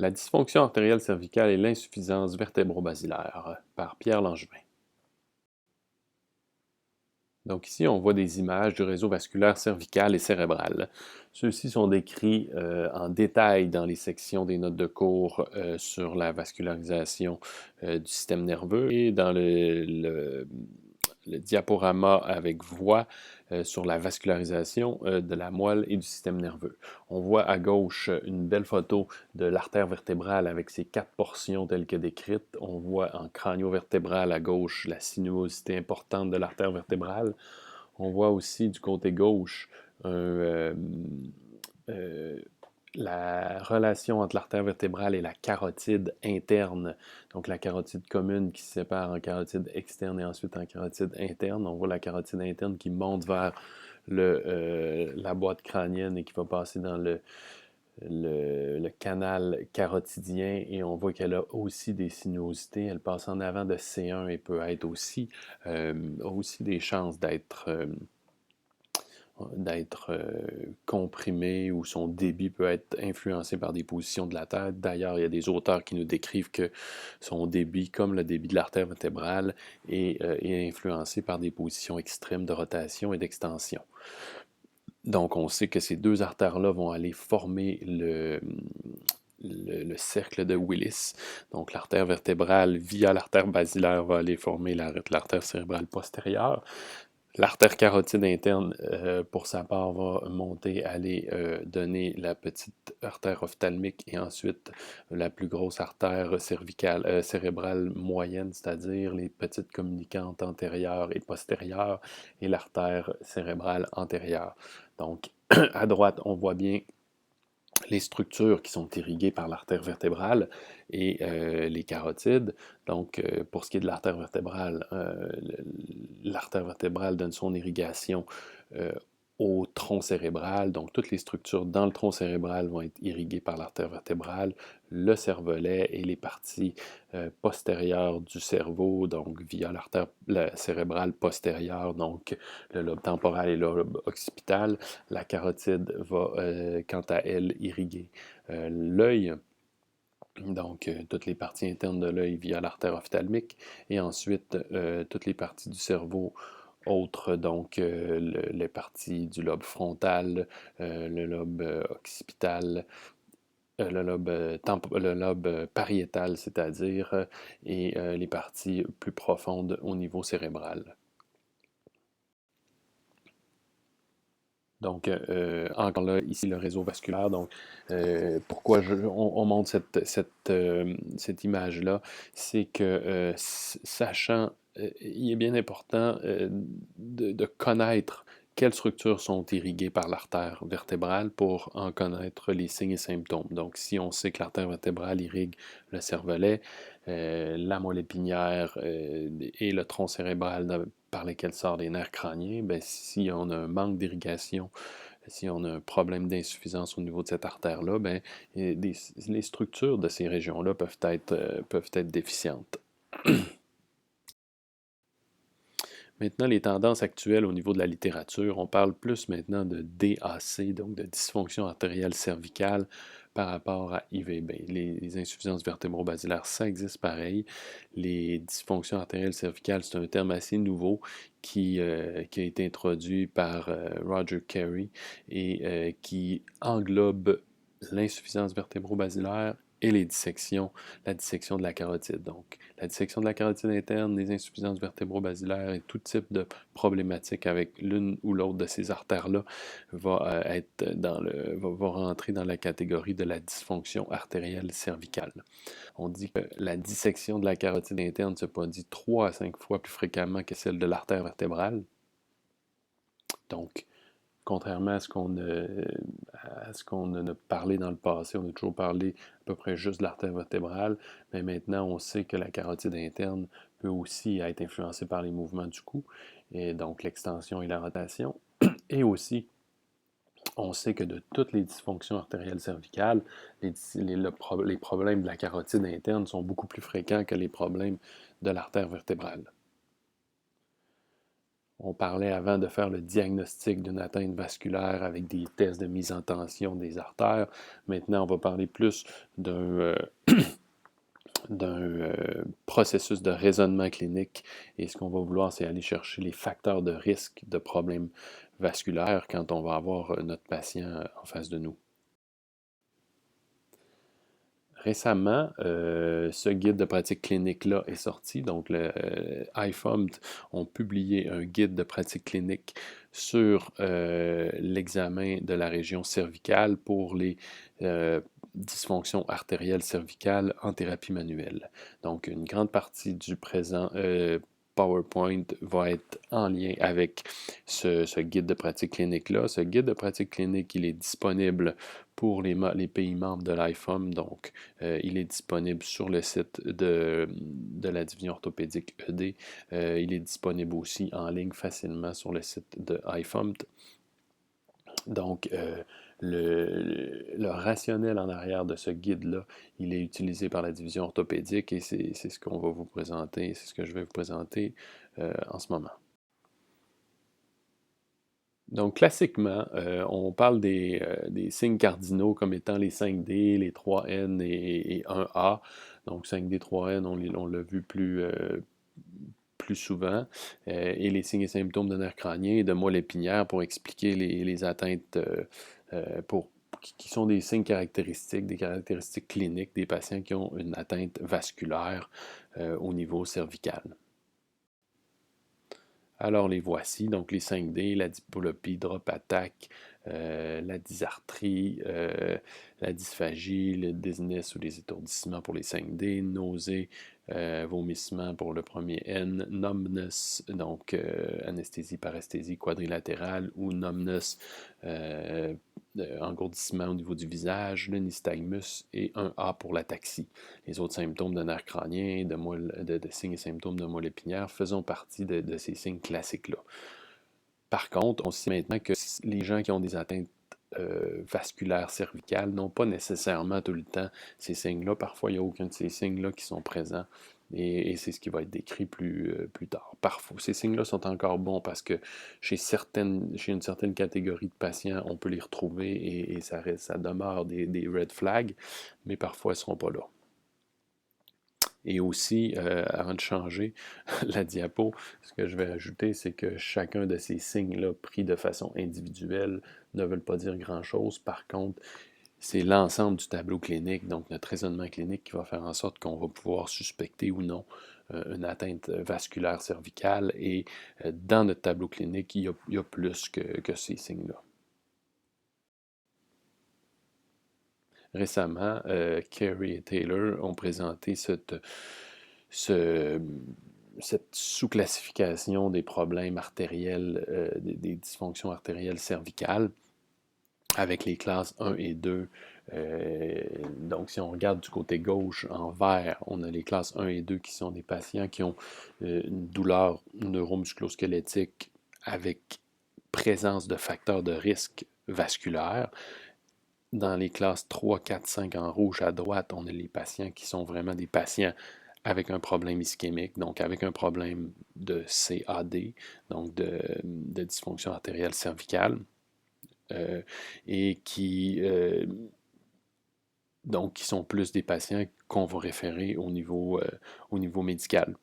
La dysfonction artérielle cervicale et l'insuffisance vertébro-basilaire par Pierre Langevin. Donc ici, on voit des images du réseau vasculaire cervical et cérébral. Ceux-ci sont décrits en détail dans les sections des notes de cours sur la vascularisation du système nerveux et dans le diaporama avec voix sur la vascularisation de la moelle et du système nerveux. On voit à gauche une belle photo de l'artère vertébrale avec ses 4 portions telles que décrites. On voit en crânio-vertébral à gauche la sinuosité importante de l'artère vertébrale. On voit aussi du côté gauche euh, la relation entre l'artère vertébrale et la carotide interne, donc la carotide commune qui se sépare en carotide externe et ensuite en carotide interne. On voit la carotide interne qui monte vers la boîte crânienne et qui va passer dans le canal carotidien et on voit qu'elle a aussi des sinuosités. Elle passe en avant de C1 et peut être aussi, aussi des chances d'être comprimé ou son débit peut être influencé par des positions de la tête. D'ailleurs, il y a des auteurs qui nous décrivent que son débit, comme le débit de l'artère vertébrale, est influencé par des positions extrêmes de rotation et d'extension. Donc, on sait que ces deux artères-là vont aller former le cercle de Willis. Donc, l'artère vertébrale, via l'artère basilaire, va aller former l'artère cérébrale postérieure. L'artère carotide interne, pour sa part, va monter, aller donner la petite artère ophtalmique et ensuite la plus grosse artère cérébrale moyenne, c'est-à-dire les petites communicantes antérieures et postérieures et l'artère cérébrale antérieure. Donc, à droite, on voit bien les structures qui sont irriguées par l'artère vertébrale et les carotides. Donc, pour ce qui est de l'artère vertébrale donne son irrigation au tronc cérébral. Donc, toutes les structures dans le tronc cérébral vont être irriguées par l'artère vertébrale, le cervelet et les parties postérieures du cerveau, donc via l'artère cérébrale postérieure, donc le lobe temporal et le lobe occipital. La carotide va, quant à elle, irriguer l'œil, donc toutes les parties internes de l'œil via l'artère ophtalmique, et ensuite toutes les parties du cerveau autres, donc les parties du lobe frontal, le lobe occipital, le lobe pariétal, c'est-à-dire, et les parties plus profondes au niveau cérébral. Donc, encore là, ici, le réseau vasculaire. Donc, pourquoi on montre cette image-là, c'est que, sachant, il est bien important de connaître quelles structures sont irriguées par l'artère vertébrale pour en connaître les signes et symptômes. Donc, si on sait que l'artère vertébrale irrigue le cervelet, la moelle épinière et le tronc cérébral par lesquels sortent les nerfs crâniens, ben, si on a un manque d'irrigation, si on a un problème d'insuffisance au niveau de cette artère-là, ben, les structures de ces régions-là peuvent être déficientes. Maintenant, les tendances actuelles au niveau de la littérature, on parle plus maintenant de DAC, donc de dysfonction artérielle cervicale par rapport à IVB. Les insuffisances vertébro-basilaires, ça existe pareil. Les dysfonctions artérielles cervicales, c'est un terme assez nouveau qui a été introduit par Roger Carey et qui englobe l'insuffisance vertébro-basilaire et la dissection de la carotide. Donc, la dissection de la carotide interne, les insuffisances vertébro-basilaires et tout type de problématiques avec l'une ou l'autre de ces artères-là va rentrer dans la catégorie de la dysfonction artérielle cervicale. On dit que la dissection de la carotide interne se produit 3 à 5 fois plus fréquemment que celle de l'artère vertébrale. Donc, contrairement à ce qu'on a parlé dans le passé, on a toujours parlé à peu près juste de l'artère vertébrale, mais maintenant on sait que la carotide interne peut aussi être influencée par les mouvements du cou, et donc l'extension et la rotation. Et aussi, on sait que de toutes les dysfonctions artérielles cervicales, les problèmes de la carotide interne sont beaucoup plus fréquents que les problèmes de l'artère vertébrale. On parlait avant de faire le diagnostic d'une atteinte vasculaire avec des tests de mise en tension des artères. Maintenant, on va parler plus d'un processus de raisonnement clinique. Et ce qu'on va vouloir, c'est aller chercher les facteurs de risque de problèmes vasculaires quand on va avoir notre patient en face de nous. Récemment, ce guide de pratique clinique-là est sorti. Donc, le iFomt ont publié un guide de pratique clinique sur l'examen de la région cervicale pour les dysfonctions artérielles cervicales en thérapie manuelle. Donc, une grande partie du présent PowerPoint va être en lien avec ce guide de pratique clinique-là. Ce guide de pratique clinique, il est disponible pour les pays membres de l'IFOM. Donc, il est disponible sur le site de la division orthopédique ED. Il est disponible aussi en ligne facilement sur le site de iFomt. Donc, le rationnel en arrière de ce guide-là, il est utilisé par la division orthopédique et c'est ce qu'on va vous présenter, c'est ce que je vais vous présenter en ce moment. Donc, classiquement, on parle des signes cardinaux comme étant les 5D, les 3N et 1A. Donc, 5D, 3N, on l'a vu plus souvent. Et les signes et symptômes de nerfs crâniens et de moelle épinière pour expliquer les atteintes qui sont des signes caractéristiques, des caractéristiques cliniques des patients qui ont une atteinte vasculaire au niveau cervical. Alors les voici, donc les 5D, la dipolopie, drop attack, la dysarthrie, la dysphagie, le dizziness ou les étourdissements pour les 5D, nausées, vomissements pour le premier N, numbness, donc anesthésie, paresthésie quadrilatérale ou numbness, engourdissement au niveau du visage, le nystagmus et un A pour l'ataxie. Les autres symptômes de nerfs crâniens, de signes et symptômes de moelle épinière faisant partie de ces signes classiques-là. Par contre, on sait maintenant que les gens qui ont des atteintes vasculaires cervicales n'ont pas nécessairement tout le temps ces signes-là. Parfois, il n'y a aucun de ces signes-là qui sont présents. Et c'est ce qui va être décrit plus tard. Parfois, ces signes-là sont encore bons parce que chez une certaine catégorie de patients, on peut les retrouver et ça demeure des red flags, mais parfois, ils ne seront pas là. Et aussi, avant de changer la diapo, ce que je vais ajouter, c'est que chacun de ces signes-là, pris de façon individuelle, ne veulent pas dire grand-chose. Par contre, c'est l'ensemble du tableau clinique, donc notre raisonnement clinique, qui va faire en sorte qu'on va pouvoir suspecter ou non une atteinte vasculaire cervicale. Et dans notre tableau clinique, il y a plus que ces signes-là. Récemment, Carey et Taylor ont présenté cette sous-classification des problèmes artériels, des dysfonctions artérielles cervicales avec les classes 1 et 2. Donc, si on regarde du côté gauche, en vert, on a les classes 1 et 2 qui sont des patients qui ont une douleur neuromusculosquelettique avec présence de facteurs de risque vasculaire. Dans les classes 3, 4, 5 en rouge à droite, on a les patients qui sont vraiment des patients avec un problème ischémique, donc avec un problème de CAD, donc de dysfonction artérielle cervicale, et qui sont plus des patients qu'on va référer au niveau médical.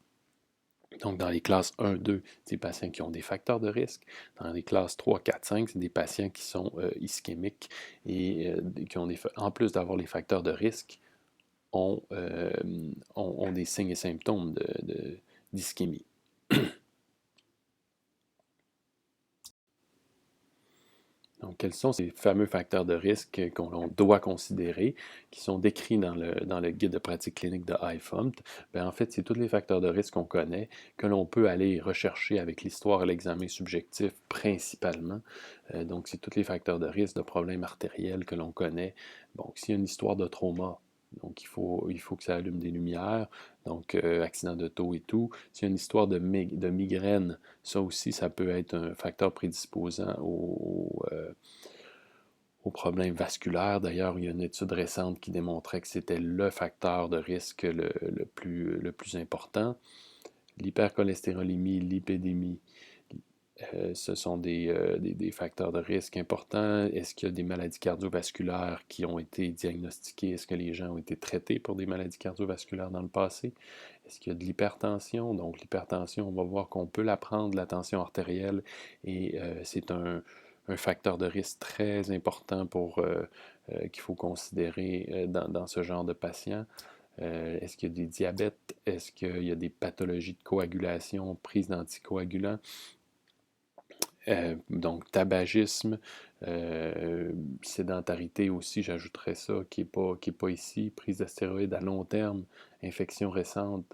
Donc, dans les classes 1, 2, c'est des patients qui ont des facteurs de risque. Dans les classes 3, 4, 5, c'est des patients qui sont ischémiques et qui ont en plus d'avoir les facteurs de risque, ont des signes et symptômes d'ischémie. Donc, quels sont ces fameux facteurs de risque qu'on doit considérer, qui sont décrits dans le guide de pratique clinique de iFomt? En fait, c'est tous les facteurs de risque qu'on connaît, que l'on peut aller rechercher avec l'histoire et l'examen subjectif principalement. Donc, c'est tous les facteurs de risque de problèmes artériels que l'on connaît. Donc, s'il y a une histoire de trauma, donc il faut que ça allume des lumières, donc accident d'auto et tout. S'il y a une histoire de migraine, ça aussi, ça peut être un facteur prédisposant aux problèmes vasculaires. D'ailleurs, il y a une étude récente qui démontrait que c'était le facteur de risque le plus important. L'hypercholestérolémie, lipidémie, Ce sont des facteurs de risque importants. Est-ce qu'il y a des maladies cardiovasculaires qui ont été diagnostiquées? Est-ce que les gens ont été traités pour des maladies cardiovasculaires dans le passé? Est-ce qu'il y a de l'hypertension? Donc l'hypertension, on va voir qu'on peut la prendre, la tension artérielle, et c'est un facteur de risque très important qu'il faut considérer dans ce genre de patients. Est-ce qu'il y a des diabètes? Est-ce qu'il y a des pathologies de coagulation, prise d'anticoagulants? Donc, tabagisme, sédentarité aussi, j'ajouterais ça, qui est pas ici, prise de stéroïdes à long terme, infection récente,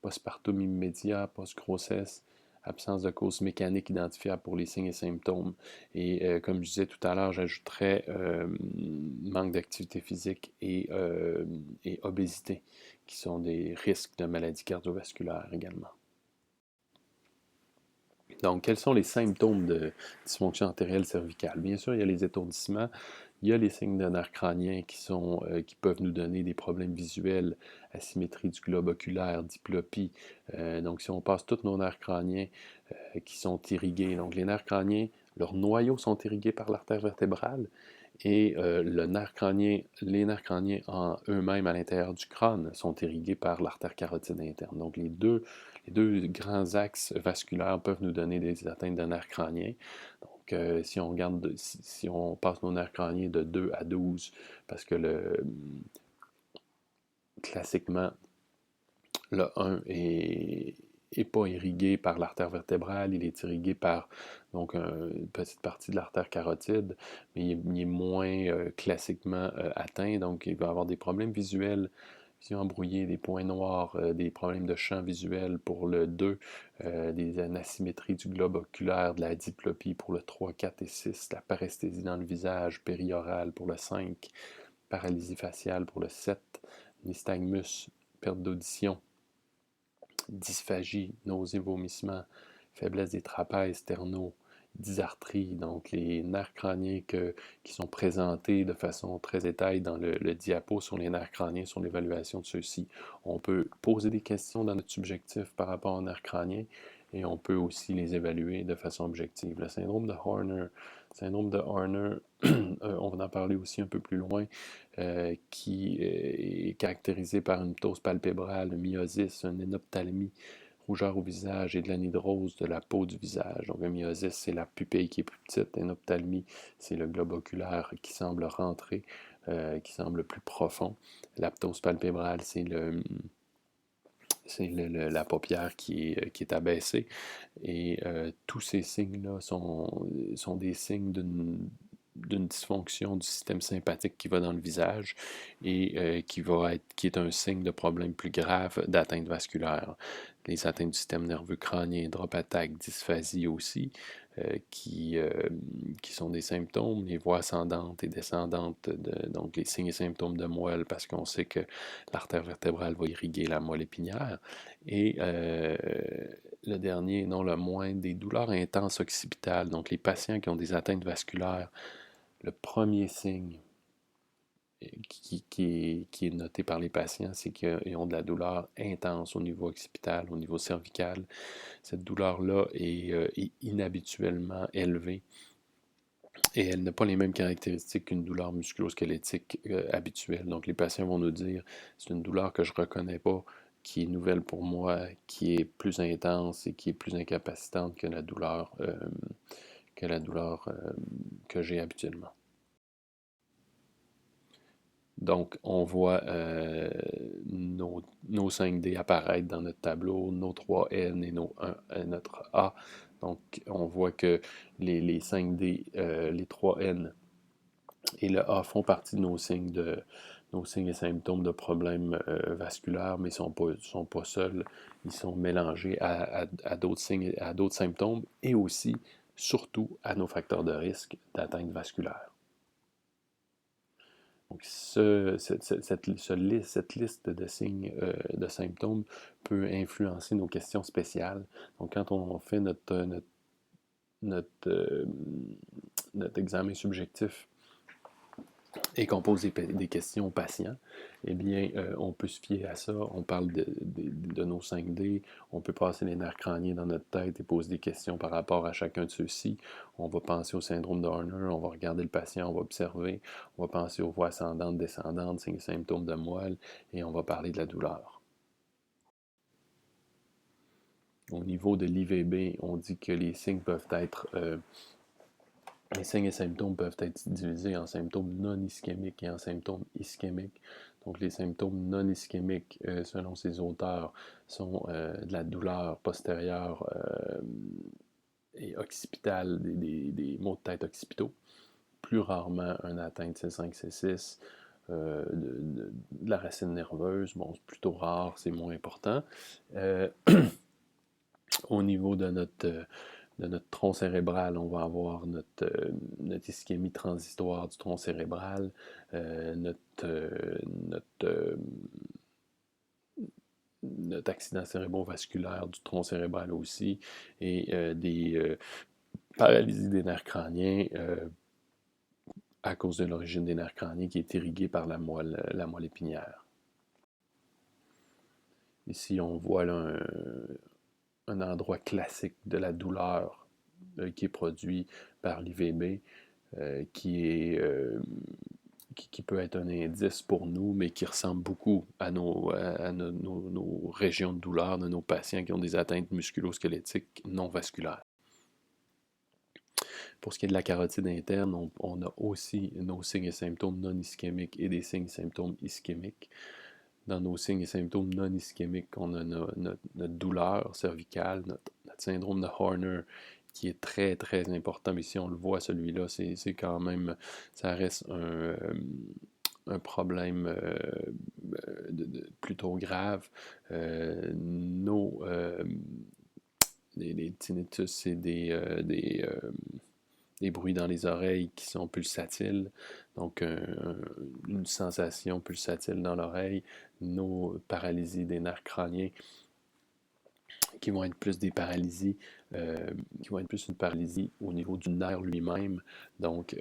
postpartum immédiat, post-grossesse, absence de cause mécanique identifiable pour les signes et symptômes. Et comme je disais tout à l'heure, j'ajouterais manque d'activité physique et obésité, qui sont des risques de maladies cardiovasculaires également. Donc, quels sont les symptômes de dysfonction artérielle cervicale? Bien sûr, il y a les étourdissements, il y a les signes de nerfs crâniens qui peuvent nous donner des problèmes visuels, asymétrie du globe oculaire, diplopie. Donc, si on passe tous nos nerfs crâniens qui sont irrigués, donc les nerfs crâniens, leurs noyaux sont irrigués par l'artère vertébrale, et les nerfs crâniens en eux-mêmes à l'intérieur du crâne sont irrigués par l'artère carotide interne. Donc les deux grands axes vasculaires peuvent nous donner des atteintes de nerfs crâniens. Donc si on passe nos nerfs crâniens de 2 à 12, parce que classiquement, le 1 est pas irrigué par l'artère vertébrale, il est irrigué par donc une petite partie de l'artère carotide, mais il est moins classiquement atteint, donc il va avoir des problèmes visuels, vision embrouillée, des points noirs, des problèmes de champ visuel pour le 2, des asymétries du globe oculaire, de la diplopie pour le 3, 4 et 6, la paresthésie dans le visage, périoral pour le 5, paralysie faciale pour le 7, nystagmus, perte d'audition, dysphagie, nausées, vomissements, faiblesse des trapèzes sternaux, dysarthrie, donc les nerfs crâniens qui sont présentés de façon très détaillée dans le diapo sur les nerfs crâniens, sur l'évaluation de ceux-ci. On peut poser des questions dans notre subjectif par rapport aux nerfs crâniens, et on peut aussi les évaluer de façon objective. Le syndrome de Horner, on va en parler aussi un peu plus loin, qui est caractérisé par une ptose palpébrale, une myosis, une énophthalmie, rougeur au visage et de l'anhydrose de la peau du visage. Donc, la myosis, c'est la pupille qui est plus petite. L'énophthalmie, c'est le globe oculaire qui semble rentrer, qui semble plus profond. La ptose palpébrale, c'est la paupière qui est abaissée. Et tous ces signes-là sont des signes d'une dysfonction du système sympathique qui va dans le visage et qui est un signe de problème plus grave d'atteinte vasculaire. Les atteintes du système nerveux crânien, drop attack, dysphasie aussi, qui sont des symptômes, les voies ascendantes et descendantes, donc les signes et symptômes de moelle, parce qu'on sait que l'artère vertébrale va irriguer la moelle épinière. Et le dernier, non le moins, des douleurs intenses occipitales. Donc les patients qui ont des atteintes vasculaires, le premier signe qui est noté par les patients, c'est qu'ils ont de la douleur intense au niveau occipital, au niveau cervical. Cette douleur-là est inhabituellement élevée et elle n'a pas les mêmes caractéristiques qu'une douleur musculo-squelettique habituelle. Donc les patients vont nous dire, c'est une douleur que je ne reconnais pas, qui est nouvelle pour moi, qui est plus intense et qui est plus incapacitante que la douleur que j'ai habituellement. Donc, on voit nos 5D apparaître dans notre tableau, nos 3N et notre A. Donc, on voit que les 5D, les 3N et le A font partie de nos signes et symptômes de problèmes vasculaires, mais ils ne sont pas seuls. Ils sont mélangés à d'autres signes, à d'autres symptômes et aussi, surtout, à nos facteurs de risque d'atteinte vasculaire. Donc, cette liste de signes, de symptômes peut influencer nos questions spéciales. Donc, quand on fait notre examen subjectif et qu'on pose des questions aux patients, eh bien, on peut se fier à ça. On parle de nos 5D, on peut passer les nerfs crâniens dans notre tête et poser des questions par rapport à chacun de ceux-ci. On va penser au syndrome de Horner, on va regarder le patient, on va observer, on va penser aux voies ascendantes, descendantes, signes et symptômes de moelle, et on va parler de la douleur. Au niveau de l'IVB, on dit que les signes peuvent être les signes et symptômes peuvent être divisés en symptômes non ischémiques et en symptômes ischémiques. Donc, les symptômes non ischémiques, selon ces auteurs, sont de la douleur postérieure et occipitale, des maux de tête occipitaux. Plus rarement, une atteinte C5, C6, de la racine nerveuse. Bon, c'est plutôt rare, c'est moins important. Au niveau de notre tronc cérébral, on va avoir notre ischémie transitoire du tronc cérébral, notre accident cérébrovasculaire du tronc cérébral aussi, et des paralysies des nerfs crâniens à cause de l'origine des nerfs crâniens qui est irriguée par la moelle épinière. Ici, on voit là un endroit classique de la douleur qui est produit par l'IVB, qui peut être un indice pour nous, mais qui ressemble beaucoup à nos régions de douleur de nos patients qui ont des atteintes musculo-squelettiques non vasculaires. Pour ce qui est de la carotide interne, on a aussi nos signes et symptômes non ischémiques et des signes et symptômes ischémiques. Dans nos signes et symptômes non ischémiques, on a notre douleur cervicale, notre syndrome de Horner, qui est très, très important. Mais si on le voit, celui-là, c'est quand même, ça reste un problème plutôt grave. Les tinnitus, c'est des bruits dans les oreilles qui sont pulsatiles, donc une sensation pulsatile dans l'oreille, nos paralysies des nerfs crâniens qui vont être plus des paralysies, qui vont être plus une paralysie au niveau du nerf lui-même, donc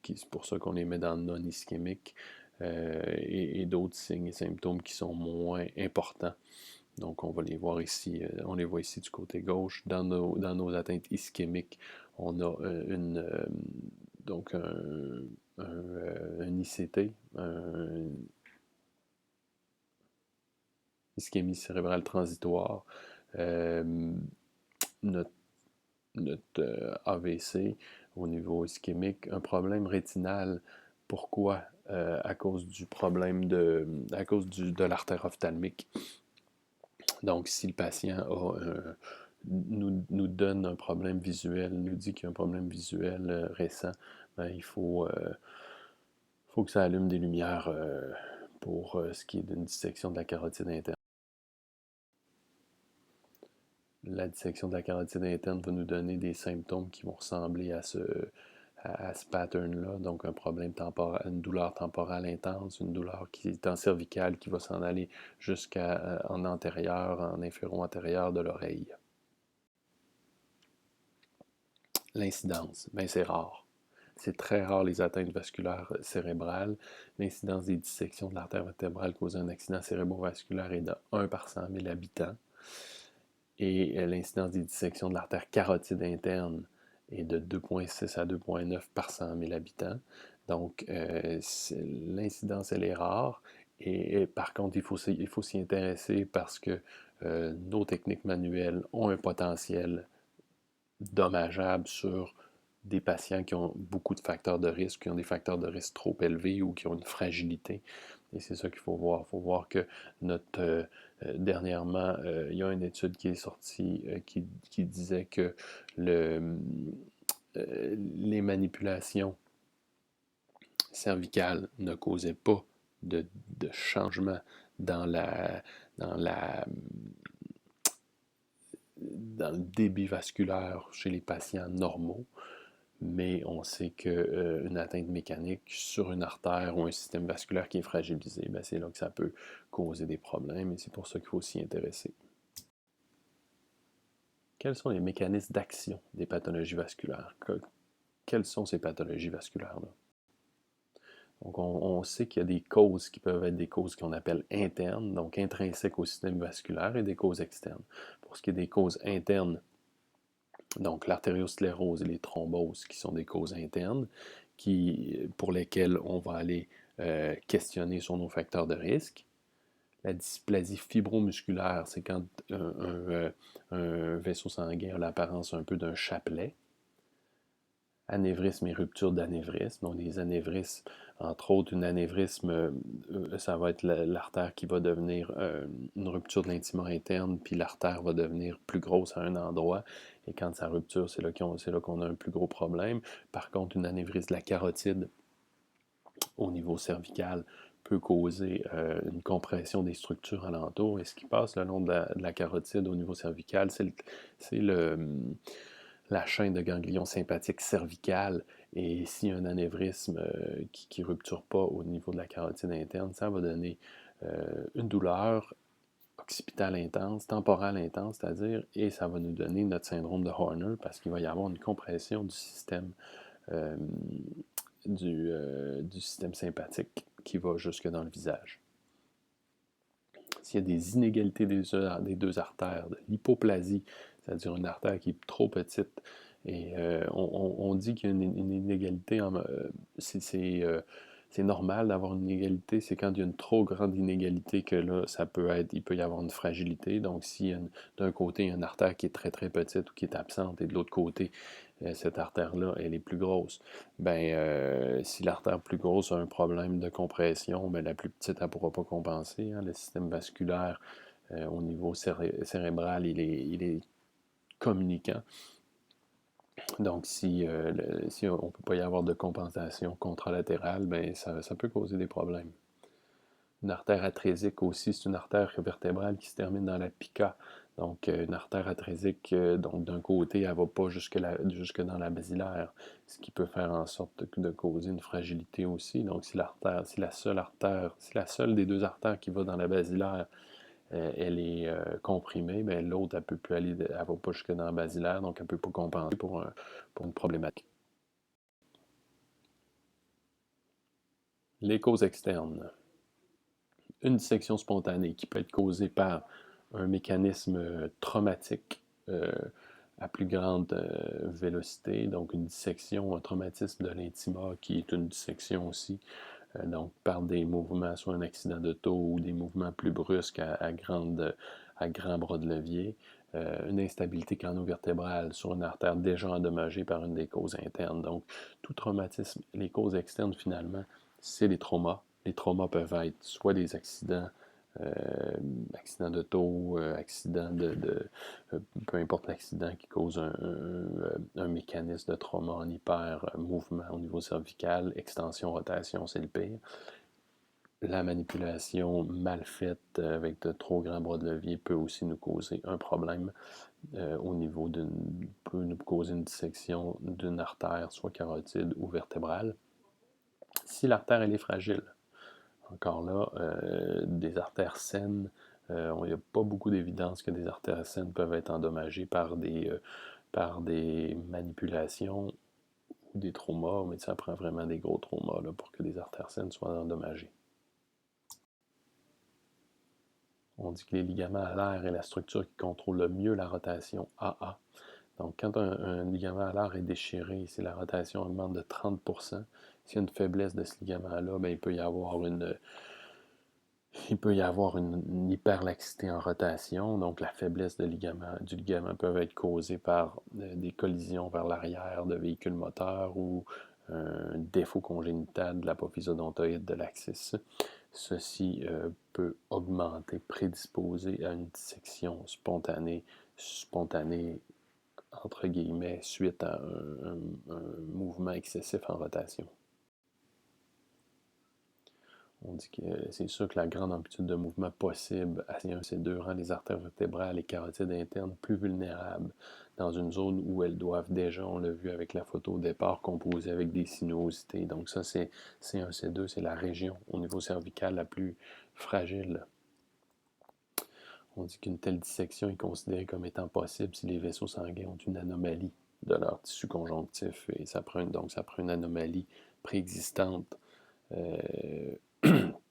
c'est pour ça qu'on les met dans le non-ischémique, et d'autres signes et symptômes qui sont moins importants. Donc, on va les voir ici, on les voit ici du côté gauche. Dans nos atteintes ischémiques, on a donc un ICT, ischémie cérébrale transitoire, notre AVC au niveau ischémique, un problème rétinal. Pourquoi? À cause du problème à cause de l'artère ophtalmique. Donc, si le patient nous donne un problème visuel, nous dit qu'il y a un problème visuel récent, ben, il faut que ça allume des lumières pour ce qui est d'une dissection de la carotide interne. La dissection de la carotide interne va nous donner des symptômes qui vont ressembler à ce pattern-là, donc un problème temporal, une douleur temporale intense, une douleur qui est en cervicale, qui va s'en aller jusqu'en antérieur, en inféro-antérieur de l'oreille. L'incidence, ben c'est rare. C'est très rare les atteintes vasculaires cérébrales. L'incidence des dissections de l'artère vertébrale causant un accident cérébrovasculaire est de 1 par 100 000 habitants. Et l'incidence des dissections de l'artère carotide interne est de 2,6 à 2,9 par 100 000 habitants. Donc, l'incidence, elle est rare. Et par contre, il faut s'y intéresser parce que nos techniques manuelles ont un potentiel dommageable sur des patients qui ont beaucoup de facteurs de risque, qui ont des facteurs de risque trop élevés ou qui ont une fragilité. Et c'est ça qu'il faut voir. Il faut voir que dernièrement, il y a une étude qui est sortie qui disait que les manipulations cervicales ne causaient pas de changement dans le débit vasculaire chez les patients normaux, mais on sait qu'une atteinte mécanique sur une artère ou un système vasculaire qui est fragilisé, ben c'est là que ça peut causer des problèmes et c'est pour ça qu'il faut s'y intéresser. Quels sont les mécanismes d'action des pathologies vasculaires? Quelles sont ces pathologies vasculaires-là? Donc, on sait qu'il y a des causes qui peuvent être des causes qu'on appelle internes, donc intrinsèques au système vasculaire, et des causes externes. Pour ce qui est des causes internes, donc l'artériosclérose et les thromboses, qui sont des causes internes, pour lesquelles on va aller questionner sur nos facteurs de risque. La dysplasie fibromusculaire, c'est quand un vaisseau sanguin a l'apparence un peu d'un chapelet. Anévrisme et rupture d'anévrisme. Donc, des anévrismes, entre autres, une anévrisme, ça va être l'artère qui va devenir une rupture de l'intima interne, puis l'artère va devenir plus grosse à un endroit. Et quand ça rupture, c'est là qu'on a un plus gros problème. Par contre, une anévrisme de la carotide au niveau cervical peut causer une compression des structures alentours. Et ce qui passe le long de la carotide au niveau cervical, c'est la chaîne de ganglions sympathiques cervicales. Et s'il y a un anévrisme qui ne rupture pas au niveau de la carotide interne, ça va donner une douleur occipitale intense, temporale intense, c'est-à-dire, et ça va nous donner notre syndrome de Horner parce qu'il va y avoir une compression du système euh, du système sympathique qui va jusque dans le visage. S'il y a des inégalités des deux artères, de l'hypoplasie, c'est-à-dire une artère qui est trop petite, et on dit qu'il y a une inégalité, c'est normal d'avoir une inégalité, c'est quand il y a une trop grande inégalité que là, il peut y avoir une fragilité. Donc, si d'un côté, il y a une artère qui est très très petite ou qui est absente, et de l'autre côté, cette artère-là, elle est plus grosse, si l'artère plus grosse a un problème de compression, la plus petite, elle ne pourra pas compenser. Hein. Le système vasculaire, au niveau cérébral, il est communicant. Donc, si on ne peut pas y avoir de compensation contralatérale, ça peut causer des problèmes. Une artère atrésique aussi, c'est une artère vertébrale qui se termine dans la pica. Donc, une artère atrésique, donc d'un côté, elle ne va pas jusque dans la basilaire, ce qui peut faire en sorte de causer une fragilité aussi. Donc, si la seule des deux artères qui va dans la basilaire, elle est comprimée, l'autre, elle va pas jusque dans la basilaire, donc elle ne peut pas compenser pour une problématique. Les causes externes. Une dissection spontanée qui peut être causée par un mécanisme traumatique à plus grande vélocité, donc une dissection, un traumatisme de l'intima qui est une dissection aussi, donc par des mouvements, soit un accident d'auto ou des mouvements plus brusques à grand bras de levier, une instabilité cardio-vertébrale sur une artère déjà endommagée par une des causes internes. Donc, tout traumatisme, les causes externes finalement, c'est les traumas. Les traumas peuvent être soit des accidents, euh, accidents d'auto, peu importe l'accident qui cause un mécanisme de trauma en hyper-mouvement au niveau cervical, extension, rotation, c'est le pire. La manipulation mal faite avec de trop grands bras de levier peut aussi nous causer un problème peut nous causer une dissection d'une artère, soit carotide ou vertébrale. Si l'artère elle est fragile, encore là, des artères saines, il n'y a pas beaucoup d'évidence que des artères saines peuvent être endommagées par des manipulations ou des traumas, mais ça prend vraiment des gros traumas là, pour que des artères saines soient endommagées. On dit que les ligaments alaires est la structure qui contrôle le mieux la rotation AA. Donc, quand un ligament alaire est déchiré, si la rotation augmente de 30%, s'il y a une faiblesse de ce ligament-là, il peut y avoir une hyperlaxité en rotation. Donc, la faiblesse du ligament peut être causée par des collisions vers l'arrière de véhicules moteurs ou un défaut congénital de l'apophyse odontoïde de l'axis. Ceci peut prédisposer à une dissection spontanée entre guillemets, suite à un mouvement excessif en rotation. On dit que c'est sûr que la grande amplitude de mouvement possible à C1, C2 rend les artères vertébrales et carotides internes plus vulnérables dans une zone où elles doivent déjà, on l'a vu avec la photo au départ, composer avec des sinuosités. Donc ça, c'est C1, C2, c'est la région au niveau cervical la plus fragile. On dit qu'une telle dissection est considérée comme étant possible si les vaisseaux sanguins ont une anomalie de leur tissu conjonctif. Et ça prend une anomalie préexistante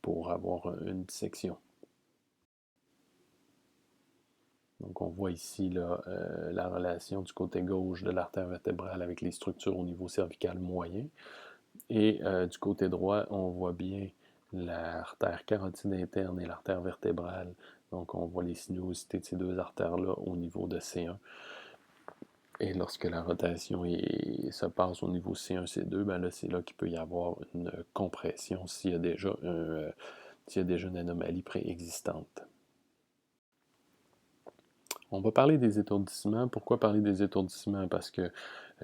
pour avoir une dissection. Donc, on voit ici là, la relation du côté gauche de l'artère vertébrale avec les structures au niveau cervical moyen. Et du côté droit, on voit bien l'artère carotide interne et l'artère vertébrale. Donc, on voit les sinuosités de ces deux artères-là au niveau de C1. Et lorsque la rotation se passe au niveau C1, C2, ben là, c'est là qu'il peut y avoir une compression s'il y a déjà une anomalie préexistante. On va parler des étourdissements. Pourquoi parler des étourdissements? Parce que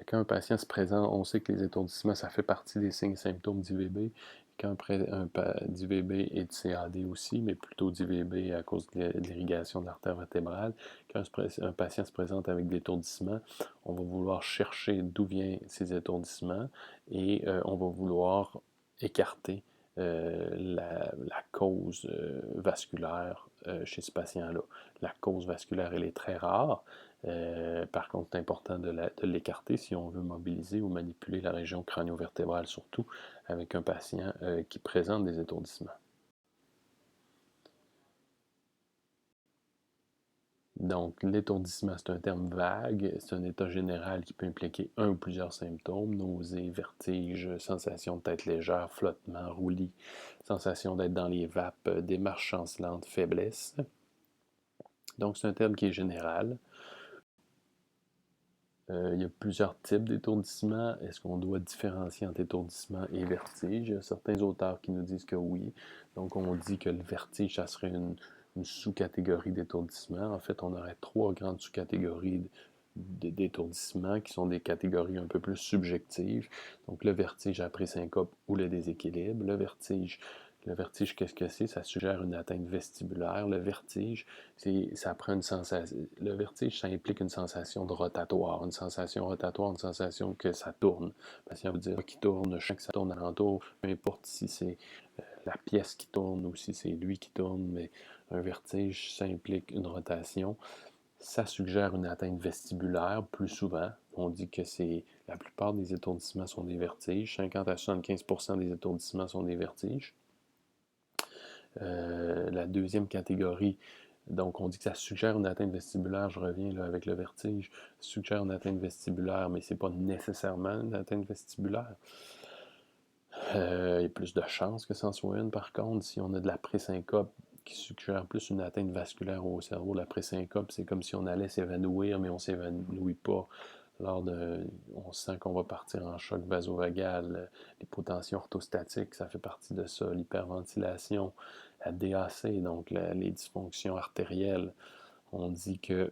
quand un patient se présente, on sait que les étourdissements, ça fait partie des signes et symptômes d'IVB. Quand d'IVB et de CAD aussi, mais plutôt d'IVB à cause de l'irrigation de l'artère vertébrale. Quand un patient se présente avec des étourdissements, on va vouloir chercher d'où viennent ces étourdissements et on va vouloir écarter la cause vasculaire chez ce patient-là. La cause vasculaire, elle est très rare. Par contre, c'est important de l'écarter si on veut mobiliser ou manipuler la région crânio-vertébrale, surtout avec un patient qui présente des étourdissements. Donc, l'étourdissement, c'est un terme vague. C'est un état général qui peut impliquer un ou plusieurs symptômes: nausées, vertiges, sensation de tête légère, flottement, roulis, sensation d'être dans les vapes, démarche chancelante, faiblesse. Donc, c'est un terme qui est général. Il y a plusieurs types d'étourdissements. Est-ce qu'on doit différencier entre étourdissement et vertige? Il y a certains auteurs qui nous disent que oui. Donc, on dit que le vertige, ça serait une sous-catégorie d'étourdissement. En fait, on aurait trois grandes sous-catégories d'étourdissement qui sont des catégories un peu plus subjectives. Donc, le vertige après syncope ou le déséquilibre. Le vertige, qu'est-ce que c'est? Ça suggère une atteinte vestibulaire. Le vertige, ça prend une sensation. Le vertige, ça implique une sensation de rotatoire. Une sensation rotatoire, une sensation que ça tourne. Le patient veut dire qu'il tourne, je sens que ça tourne alentour. Peu importe si c'est la pièce qui tourne ou si c'est lui qui tourne, mais un vertige, ça implique une rotation. Ça suggère une atteinte vestibulaire plus souvent. On dit que la plupart des étourdissements sont des vertiges. 50 à 75% des étourdissements sont des vertiges. La deuxième catégorie, donc on dit que ça suggère une atteinte vestibulaire. Je reviens là avec le vertige. Ça suggère une atteinte vestibulaire, mais ce n'est pas nécessairement une atteinte vestibulaire. Il y a plus de chances que ça en soit une, par contre. Si on a de la présyncope qui suggère plus une atteinte vasculaire au cerveau, la présyncope, c'est comme si on allait s'évanouir, mais on ne s'évanouit pas. On sent qu'on va partir en choc vasovagal. L'hypotension orthostatique, ça fait partie de ça. L'hyperventilation, la DAC, donc les dysfonctions artérielles. On dit que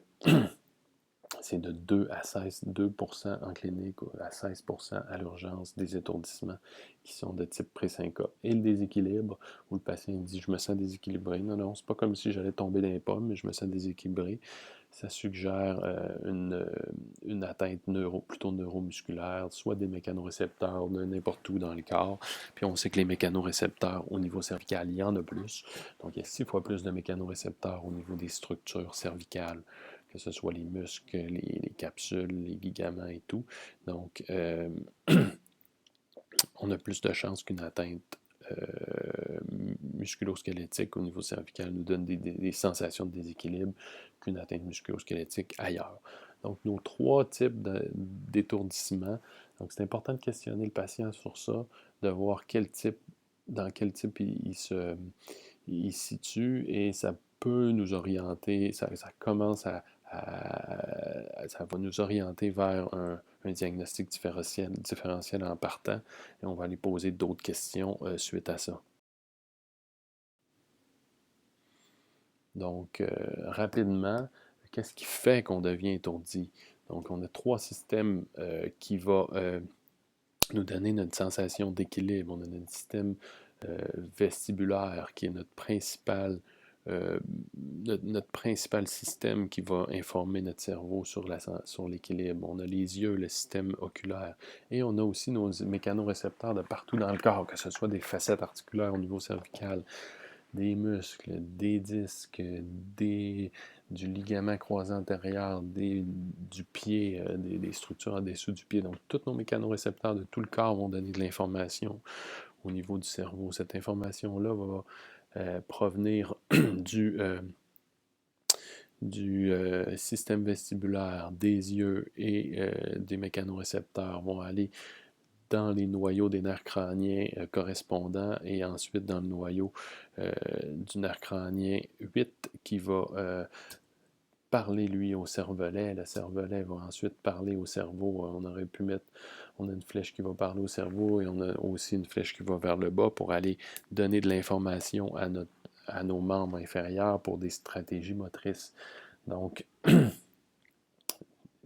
c'est de 2% en clinique, à 16% à l'urgence, des étourdissements qui sont de type présyncope. Et le déséquilibre, où le patient dit « je me sens déséquilibré ». Non, c'est pas comme si j'allais tomber dans les pommes, mais je me sens déséquilibré. Ça suggère une atteinte plutôt neuromusculaire, soit des mécanorécepteurs de n'importe où dans le corps. Puis on sait que les mécanorécepteurs au niveau cervical, il y en a plus. Donc il y a 6 fois plus de mécanorécepteurs au niveau des structures cervicales, que ce soit les muscles, les capsules, les ligaments et tout. Donc, on a plus de chances qu'une atteinte musculo-squelettique au niveau cervical nous donne des sensations de déséquilibre qu'une atteinte musculo-squelettique ailleurs. Donc, nos 3 types d'étourdissement. Donc, c'est important de questionner le patient sur ça, de voir dans quel type il se situe, et ça peut nous orienter, ça commence ça va nous orienter vers un diagnostic différentiel en partant, et on va aller poser d'autres questions suite à ça. Donc, rapidement, qu'est-ce qui fait qu'on devient étourdi? Donc, on a 3 systèmes qui vont nous donner notre sensation d'équilibre. On a notre système vestibulaire qui est notre principal système qui va informer notre cerveau sur l'équilibre. On a les yeux, le système oculaire, et on a aussi nos mécanorécepteurs de partout dans le corps, que ce soit des facettes articulaires au niveau cervical, des muscles, des disques, du ligament croisé antérieur, du pied, des structures en dessous du pied. Donc, tous nos mécanorécepteurs de tout le corps vont donner de l'information au niveau du cerveau. Cette information-là va provenir du, système vestibulaire, des yeux et des mécanorécepteurs vont aller dans les noyaux des nerfs crâniens correspondants et ensuite dans le noyau du nerf crânien 8 qui va parler, lui, au cervelet. Le cervelet va ensuite parler au cerveau. On aurait pu mettre, on a une flèche qui va parler au cerveau et on a aussi une flèche qui va vers le bas pour aller donner de l'information à nos membres inférieurs pour des stratégies motrices. Donc,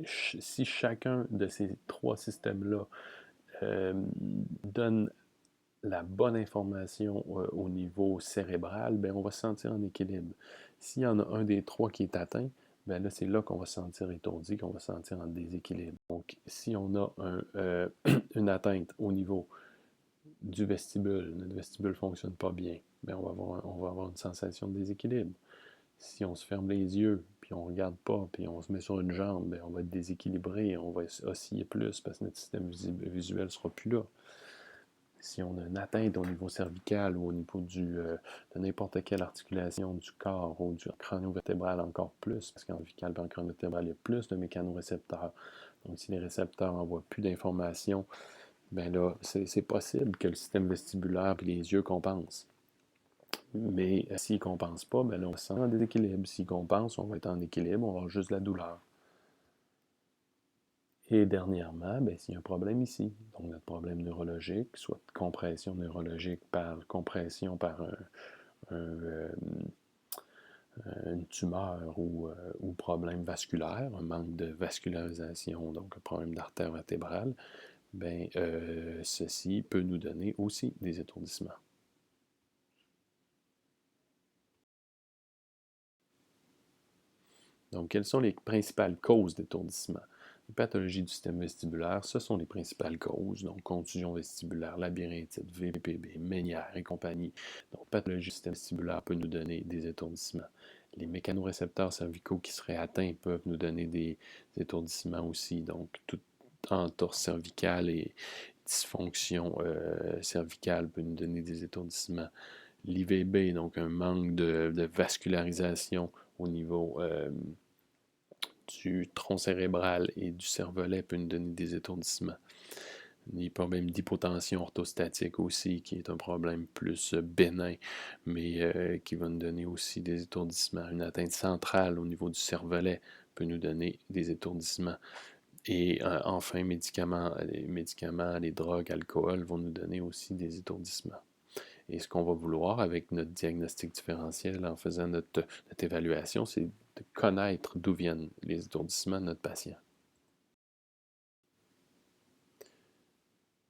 si chacun de ces trois systèmes-là donne la bonne information au niveau cérébral, bien, on va se sentir en équilibre. S'il y en a un des trois qui est atteint, bien là, c'est là qu'on va se sentir étourdi, qu'on va se sentir en déséquilibre. Donc, si on a une atteinte au niveau du vestibule, notre vestibule ne fonctionne pas bien, bien, on va avoir une sensation de déséquilibre. Si on se ferme les yeux, puis on ne regarde pas, puis on se met sur une jambe, bien, on va être déséquilibré, on va osciller plus parce que notre système visuel ne sera plus là. Si on a une atteinte au niveau cervical ou au niveau de n'importe quelle articulation du corps ou du crânio-vertébral encore plus, parce qu'en cervical et en crânio-vertébral, il y a plus de mécanorécepteurs. Donc, si les récepteurs n'envoient plus d'informations, bien là, c'est possible que le système vestibulaire et les yeux compensent. Mais s'ils ne compensent pas, bien là, on se sent en déséquilibre. S'ils compensent, on va être en équilibre, on va avoir juste de la douleur. Et dernièrement, bien, s'il y a un problème ici, donc notre problème neurologique, soit compression neurologique par compression par une tumeur ou problème vasculaire, un manque de vascularisation, donc un problème d'artère vertébrale, bien, ceci peut nous donner aussi des étourdissements. Donc, quelles sont les principales causes d'étourdissement? Les pathologies du système vestibulaire, ce sont les principales causes, donc contusion vestibulaire, labyrinthite, VPB, Ménière et compagnie. Donc, pathologie du système vestibulaire peut nous donner des étourdissements. Les mécanorécepteurs cervicaux qui seraient atteints peuvent nous donner des étourdissements aussi, donc toute entorse cervicale et dysfonction cervicale peut nous donner des étourdissements. L'IVB, donc un manque de vascularisation au niveau du tronc cérébral et du cervelet peut nous donner des étourdissements. Les problèmes d'hypotension orthostatique aussi, qui est un problème plus bénin, mais qui va nous donner aussi des étourdissements. Une atteinte centrale au niveau du cervelet peut nous donner des étourdissements. Et enfin, les médicaments, les drogues, alcool vont nous donner aussi des étourdissements. Et ce qu'on va vouloir avec notre diagnostic différentiel en faisant notre évaluation, c'est de connaître d'où viennent les étourdissements de notre patient.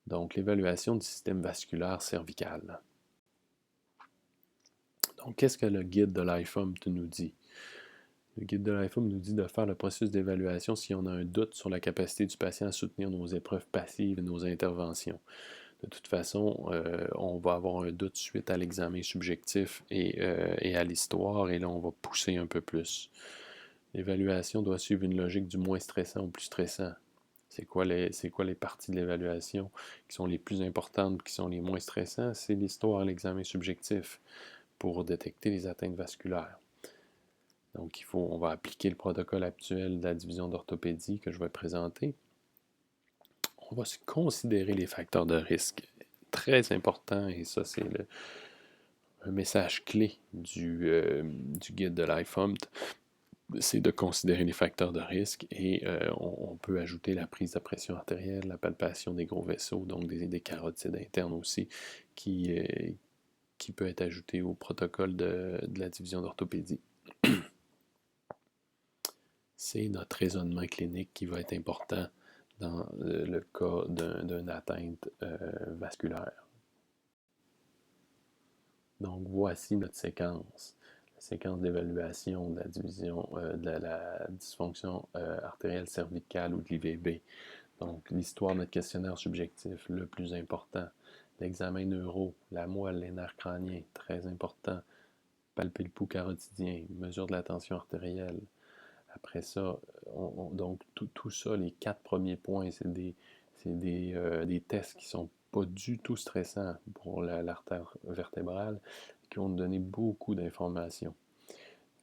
Donc, l'évaluation du système vasculaire cervical. Donc, qu'est-ce que le guide de l'IFOMT nous dit? Le guide de l'IFOMT nous dit de faire le processus d'évaluation si on a un doute sur la capacité du patient à soutenir nos épreuves passives et nos interventions. De toute façon, on va avoir un doute suite à l'examen subjectif et à l'histoire, et là, on va pousser un peu plus. L'évaluation doit suivre une logique du moins stressant au plus stressant. C'est quoi les parties de l'évaluation qui sont les plus importantes, qui sont les moins stressantes? C'est l'histoire et l'examen subjectif pour détecter les atteintes vasculaires. Donc, on va appliquer le protocole actuel de la division d'orthopédie que je vais présenter. On va considérer les facteurs de risque. Très important, et ça, c'est un message clé du guide de l'IFOMT, c'est de considérer les facteurs de risque et on peut ajouter la prise de pression artérielle, la palpation des gros vaisseaux, donc des carotides internes aussi, qui peut être ajouté au protocole de la division d'orthopédie. C'est notre raisonnement clinique qui va être important dans le cas d'une atteinte vasculaire. Donc, voici notre séquence. La séquence d'évaluation de la division de la dysfonction artérielle cervicale ou de l'IVB. Donc, l'histoire de notre questionnaire subjectif, le plus important. L'examen neuro, la moelle, les nerfs crâniens, très important. Palper le pouls carotidien, mesure de la tension artérielle. Après ça, donc tout ça, les 4 premiers points, c'est des tests qui sont pas du tout stressants pour l'artère vertébrale, qui vont nous donner beaucoup d'informations.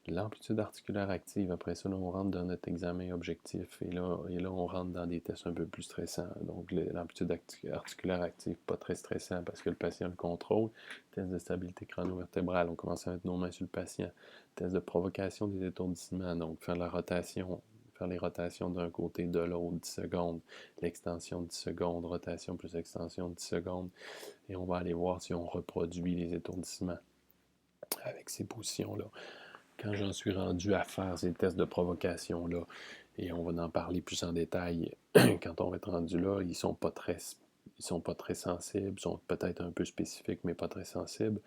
L'amplitude articulaire active, après ça, là, on rentre dans notre examen objectif et là, on rentre dans des tests un peu plus stressants. Donc, l'amplitude articulaire active, pas très stressant parce que le patient le contrôle. Test de stabilité crânio-vertébrale, on commence à mettre nos mains sur le patient. Test de provocation des étourdissements, donc faire les rotations d'un côté, de l'autre, 10 secondes, l'extension 10 secondes, rotation plus extension 10 secondes, et on va aller voir si on reproduit les étourdissements avec ces positions-là. Quand j'en suis rendu à faire ces tests de provocation-là, et on va en parler plus en détail quand on va être rendu là, ils sont pas très sensibles, ils sont peut-être un peu spécifiques, mais pas très sensibles.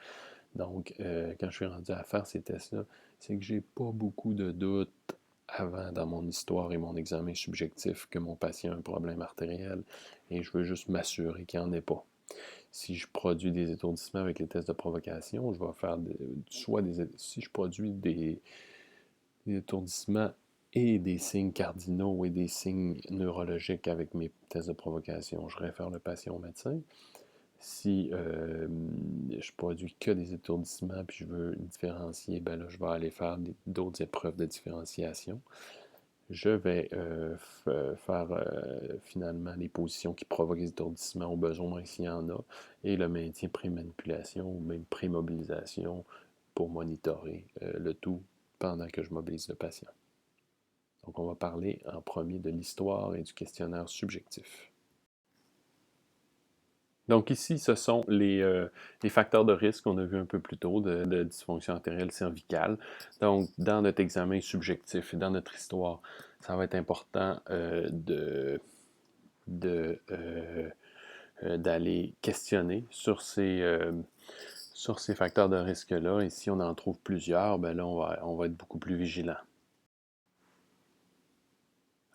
Donc, quand je suis rendu à faire ces tests-là, c'est que j'ai pas beaucoup de doutes avant dans mon histoire et mon examen subjectif que mon patient a un problème artériel, et je veux juste m'assurer qu'il n'y en ait pas. Si je produis des étourdissements avec les tests de provocation, je vais faire si je produis des étourdissements et des signes cardinaux et des signes neurologiques avec mes tests de provocation, je réfère le patient au médecin. Si je produis que des étourdissements puis je veux différencier, ben là, je vais aller faire d'autres épreuves de différenciation. Je vais faire finalement les positions qui provoquent les étourdissements au besoin s'il y en a, et le maintien pré-manipulation ou même pré-mobilisation pour monitorer le tout pendant que je mobilise le patient. Donc, on va parler en premier de l'histoire et du questionnaire subjectif. Donc ici, ce sont les facteurs de risque qu'on a vu un peu plus tôt de dysfonction artérielle cervicale. Donc, dans notre examen subjectif et dans notre histoire, ça va être important d'aller questionner sur ces facteurs de risque-là. Et si on en trouve plusieurs, ben là, on va être beaucoup plus vigilant.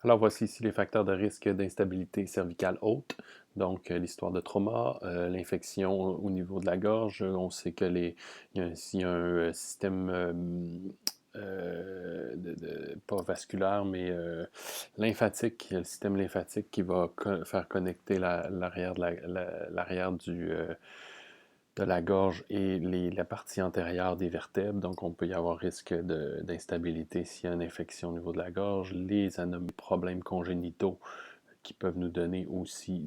Alors voici ici les facteurs de risque d'instabilité cervicale haute. Donc l'histoire de trauma, l'infection au niveau de la gorge. On sait que il y a un système pas vasculaire, mais lymphatique, le système lymphatique qui va faire connecter l'arrière de la gorge et la partie antérieure des vertèbres. Donc, on peut y avoir risque d'instabilité s'il y a une infection au niveau de la gorge, les anomalies, problèmes congénitaux qui peuvent nous donner aussi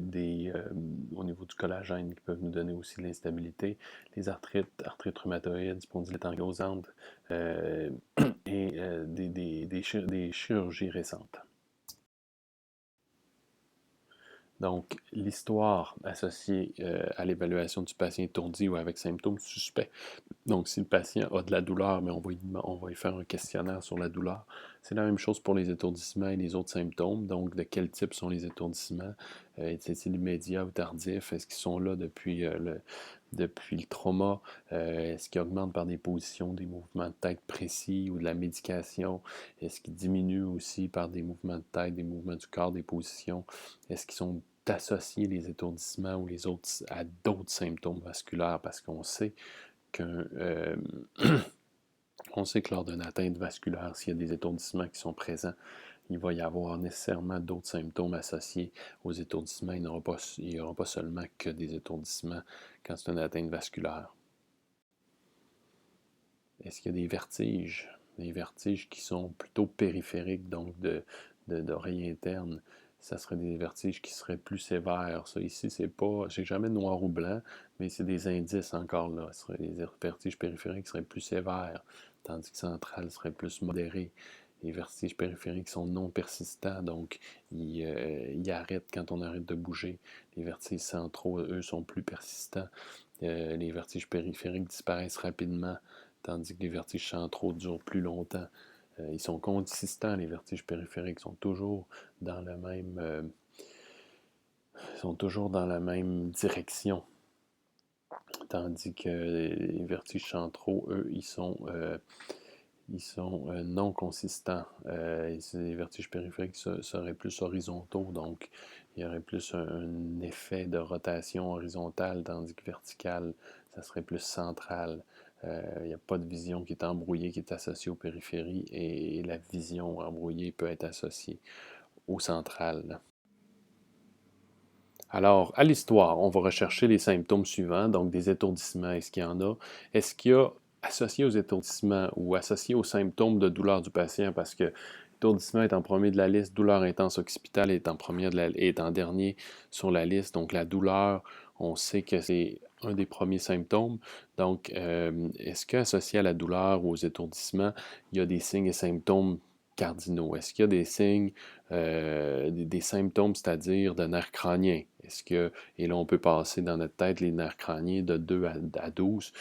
au niveau du collagène, qui peuvent nous donner aussi de l'instabilité, les arthrites rhumatoïdes, spondylite ankylosante et des chirurgies récentes. Donc, l'histoire associée à l'évaluation du patient étourdi ou avec symptômes suspects. Donc, si le patient a de la douleur, mais on va y faire un questionnaire sur la douleur. C'est la même chose pour les étourdissements et les autres symptômes. Donc, de quel type sont les étourdissements? Est-il immédiat ou tardif? Est-ce qu'ils sont là depuis le trauma? Est-ce qu'ils augmentent par des positions, des mouvements de tête précis ou de la médication? Est-ce qu'ils diminuent aussi par des mouvements de tête, des mouvements du corps, des positions? Est-ce qu'ils sont associés, les étourdissements ou les autres, à d'autres symptômes vasculaires? Parce qu'on sait on sait que lors d'une atteinte vasculaire, s'il y a des étourdissements qui sont présents, il va y avoir nécessairement d'autres symptômes associés aux étourdissements. Il n'y aura pas seulement que des étourdissements quand c'est une atteinte vasculaire. Est-ce qu'il y a des vertiges? Des vertiges qui sont plutôt périphériques, donc d'oreille interne. Ça serait des vertiges qui seraient plus sévères. Ça ici, c'est jamais noir ou blanc, mais c'est des indices encore là. Ce serait des vertiges périphériques seraient plus sévères, tandis que centrales seraient plus modérés. Les vertiges périphériques sont non persistants, donc ils arrêtent quand on arrête de bouger. Les vertiges centraux, eux, sont plus persistants. Les vertiges périphériques disparaissent rapidement, tandis que les vertiges centraux durent plus longtemps. Ils sont consistants, les vertiges périphériques sont toujours dans la même direction, tandis que les vertiges centraux, eux, ils sont non consistants. Les vertiges périphériques seraient plus horizontaux, donc il y aurait plus un effet de rotation horizontale, tandis que verticale, ça serait plus central. Il n'y a pas de vision qui est embrouillée, qui est associée aux périphéries, et la vision embrouillée peut être associée au central. Alors, à l'histoire, on va rechercher les symptômes suivants, donc des étourdissements, est-ce qu'il y en a? Est-ce qu'il y a associé aux étourdissements ou associé aux symptômes de douleur du patient, parce que l'étourdissement est en premier de la liste, douleur intense occipitale est en premier est en dernier sur la liste, donc la douleur, on sait que c'est un des premiers symptômes. Donc, est-ce qu'associé à la douleur ou aux étourdissements, il y a des signes et symptômes cardinaux? Est-ce qu'il y a des signes des symptômes, c'est-à-dire de nerfs crâniens. Et là, on peut passer dans notre tête les nerfs crâniens de 2 à 12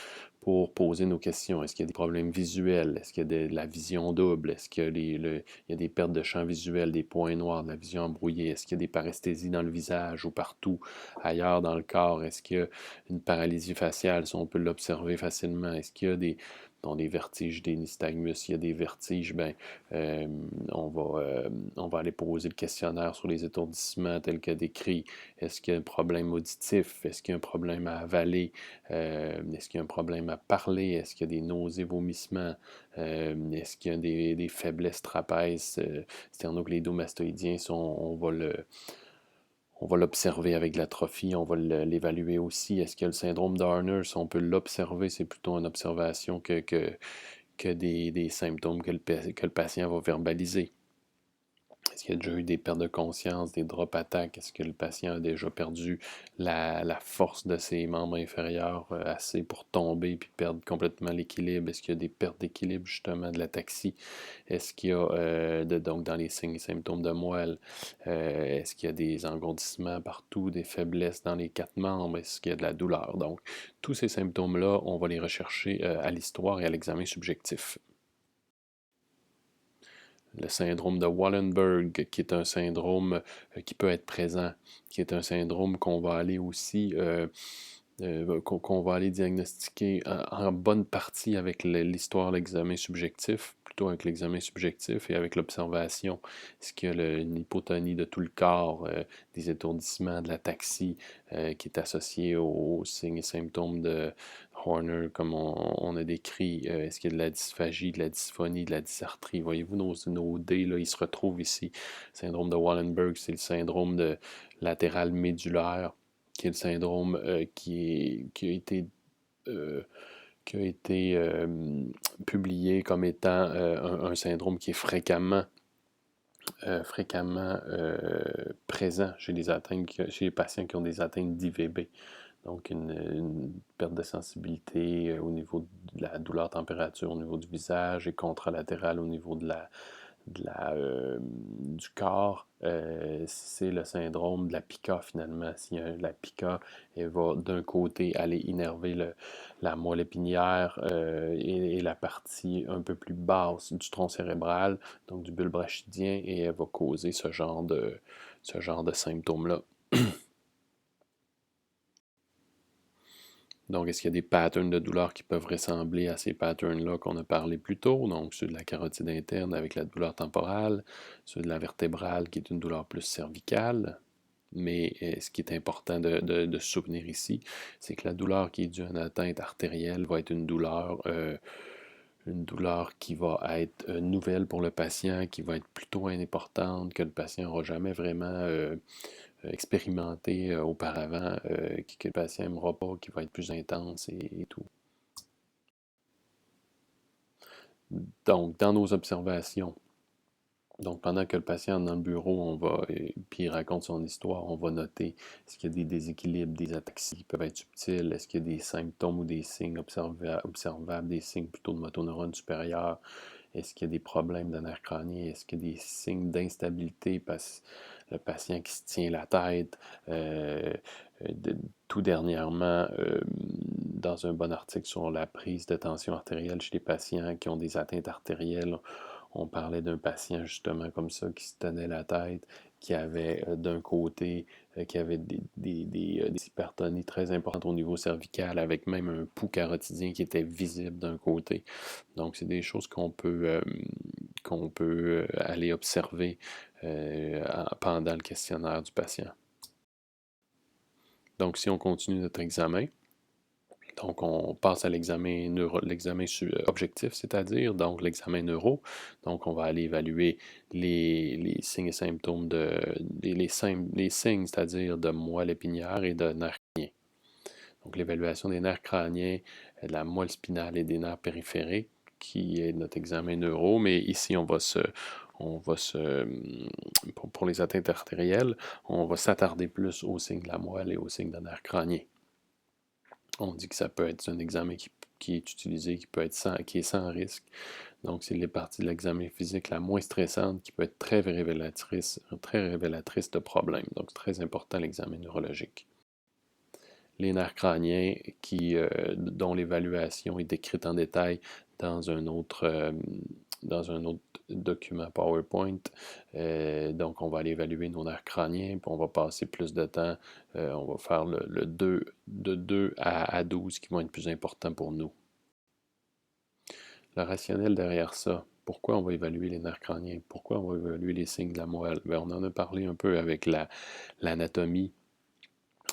pour poser nos questions. Est-ce qu'il y a des problèmes visuels? Est-ce qu'il y a de la vision double? Est-ce qu'il y a, il y a des pertes de champ visuel, des points noirs, de la vision embrouillée? Est-ce qu'il y a des paresthésies dans le visage ou partout ailleurs dans le corps? Est-ce qu'il y a une paralysie faciale, si on peut l'observer facilement? Est-ce qu'il y a dans des vertiges, des nystagmus, s'il y a des vertiges, ben, euh, on, va, on va aller poser le questionnaire sur les étourdissements tels que décrit. Est-ce qu'il y a un problème auditif? Est-ce qu'il y a un problème à avaler? Est-ce qu'il y a un problème à parler? Est-ce qu'il y a des nausées, vomissements? Est-ce qu'il y a des faiblesses trapèzes, sternocléidomastoïdiens? On va l'observer avec l'atrophie, on va l'évaluer aussi. Est-ce qu'il y a le syndrome d'Arner? Si on peut l'observer, c'est plutôt une observation que des symptômes que le patient va verbaliser. Est-ce qu'il y a déjà eu des pertes de conscience, des drop attacks? Est-ce que le patient a déjà perdu la force de ses membres inférieurs assez pour tomber puis perdre complètement l'équilibre? Est-ce qu'il y a des pertes d'équilibre justement de l'ataxie? Est-ce qu'il y a donc dans les signes et symptômes de moelle, est-ce qu'il y a des engourdissements partout, des faiblesses dans les quatre membres? Est-ce qu'il y a de la douleur? Donc, tous ces symptômes-là, on va les rechercher à l'histoire et à l'examen subjectif. Le syndrome de Wallenberg, qui est un syndrome qui peut être présent, qui est un syndrome qu'on va aller aussi qu'on va aller diagnostiquer en bonne partie avec l'histoire, l'examen subjectif, plutôt avec l'examen subjectif et avec l'observation. Est-ce qu'il y a une hypotonie de tout le corps, des étourdissements, de l'ataxie qui est associée aux signes et symptômes de Horner, comme on a décrit? Est-ce qu'il y a de la dysphagie, de la dysphonie, de la dysarthrie? Voyez-vous, nos D, là, ils se retrouvent ici. Le syndrome de Wallenberg, c'est le syndrome de latéral médulaire, qui est le syndrome euh, qui a été publié comme étant un syndrome qui est fréquemment présent chez les patients qui ont des atteintes d'IVB. Donc, une perte de sensibilité au niveau de la douleur température, au niveau du visage et contralatéral au niveau du corps. C'est le syndrome de la pica finalement. Si la pica, elle va d'un côté aller innerver la moelle épinière et la partie un peu plus basse du tronc cérébral, donc du bulbe rachidien, et elle va causer ce genre de symptômes-là. Donc, est-ce qu'il y a des patterns de douleur qui peuvent ressembler à ces patterns-là qu'on a parlé plus tôt? Donc, ceux de la carotide interne avec la douleur temporale, ceux de la vertébrale qui est une douleur plus cervicale. Mais ce qui est important de se souvenir ici, c'est que la douleur qui est due à une atteinte artérielle va être une douleur qui va être nouvelle pour le patient, qui va être plutôt importante, que le patient n'aura jamais vraiment expérimenté auparavant, que le patient n'aimera pas, qui va être plus intense et tout. Donc, dans nos observations, donc pendant que le patient est dans le bureau, puis il raconte son histoire, on va noter est-ce qu'il y a des déséquilibres, des ataxies qui peuvent être subtils, est-ce qu'il y a des symptômes ou des signes observables, des signes plutôt de motoneurone supérieur, est-ce qu'il y a des problèmes de nerfs crâniens, est-ce qu'il y a des signes d'instabilité, le patient qui se tient la tête. Tout dernièrement, dans un bon article sur la prise de tension artérielle chez les patients qui ont des atteintes artérielles, on parlait d'un patient justement comme ça qui se tenait la tête, qui avait d'un côté, qui avait des hypertonies très importantes au niveau cervical, avec même un pouls carotidien qui était visible d'un côté. Donc, c'est des choses qu'on peut aller observer pendant le questionnaire du patient. Donc, si on continue notre examen, Donc, on passe à l'examen objectif, c'est-à-dire donc l'examen neuro. Donc, on va aller évaluer les signes et symptômes les signes, c'est-à-dire de moelle épinière et de nerfs crâniens. Donc, l'évaluation des nerfs crâniens, de la moelle spinale et des nerfs périphériques, qui est notre examen neuro, mais ici, pour les atteintes artérielles, on va s'attarder plus aux signes de la moelle et aux signes de nerfs crâniens. On dit que ça peut être un examen qui est utilisé, qui est sans risque. Donc, c'est les parties de l'examen physique la moins stressante qui peut être très révélatrice de problèmes. Donc, c'est très important l'examen neurologique. Les nerfs crâniens dont l'évaluation est décrite en détail dans un autre document PowerPoint. Donc, on va aller évaluer nos nerfs crâniens, puis on va passer plus de temps. On va faire de 2 à 12 qui vont être plus importants pour nous. Le rationnel derrière ça, pourquoi on va évaluer les nerfs crâniens? Pourquoi on va évaluer les signes de la moelle? Bien, on en a parlé un peu avec l'anatomie.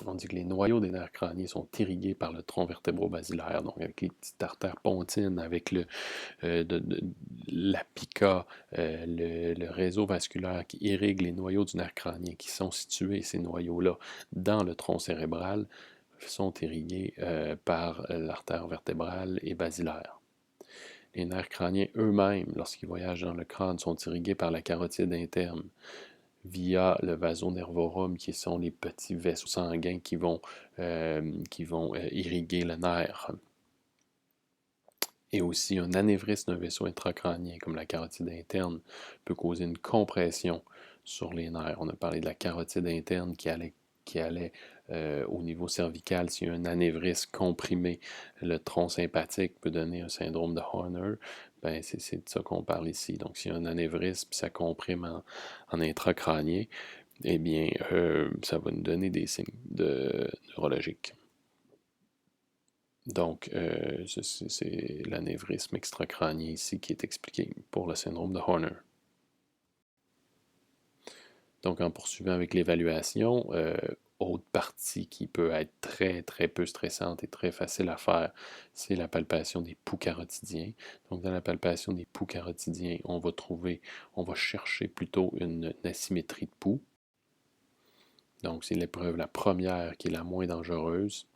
On dit que les noyaux des nerfs crâniens sont irrigués par le tronc vertébro-basilaire, donc avec les petites artères pontines, avec l'apica, le réseau vasculaire qui irrigue les noyaux du nerf crânien, qui sont situés, ces noyaux-là, dans le tronc cérébral, sont irrigués par l'artère vertébrale et basilaire. Les nerfs crâniens eux-mêmes, lorsqu'ils voyagent dans le crâne, sont irrigués par la carotide interne via le vasonervorum, qui sont les petits vaisseaux sanguins qui vont irriguer le nerf. Et aussi, un anévrisme d'un vaisseau intracrânien, comme la carotide interne, peut causer une compression sur les nerfs. On a parlé de la carotide interne qui allait au niveau cervical. S'il y a un anévrisme comprimé, le tronc sympathique peut donner un syndrome de Horner. Ben, c'est de ça qu'on parle ici. Donc, s'il y a un anévrisme et ça comprime en intracrânien, eh bien, ça va nous donner des signes neurologiques. Donc, c'est l'anévrisme extracrânien ici qui est expliqué pour le syndrome de Horner. Donc, en poursuivant avec l'évaluation, autre partie qui peut être très, très peu stressante et très facile à faire, c'est la palpation des poux carotidiens. Donc, dans la palpation des poux carotidiens, on va chercher plutôt une asymétrie de poux. Donc, c'est l'épreuve la première qui est la moins dangereuse.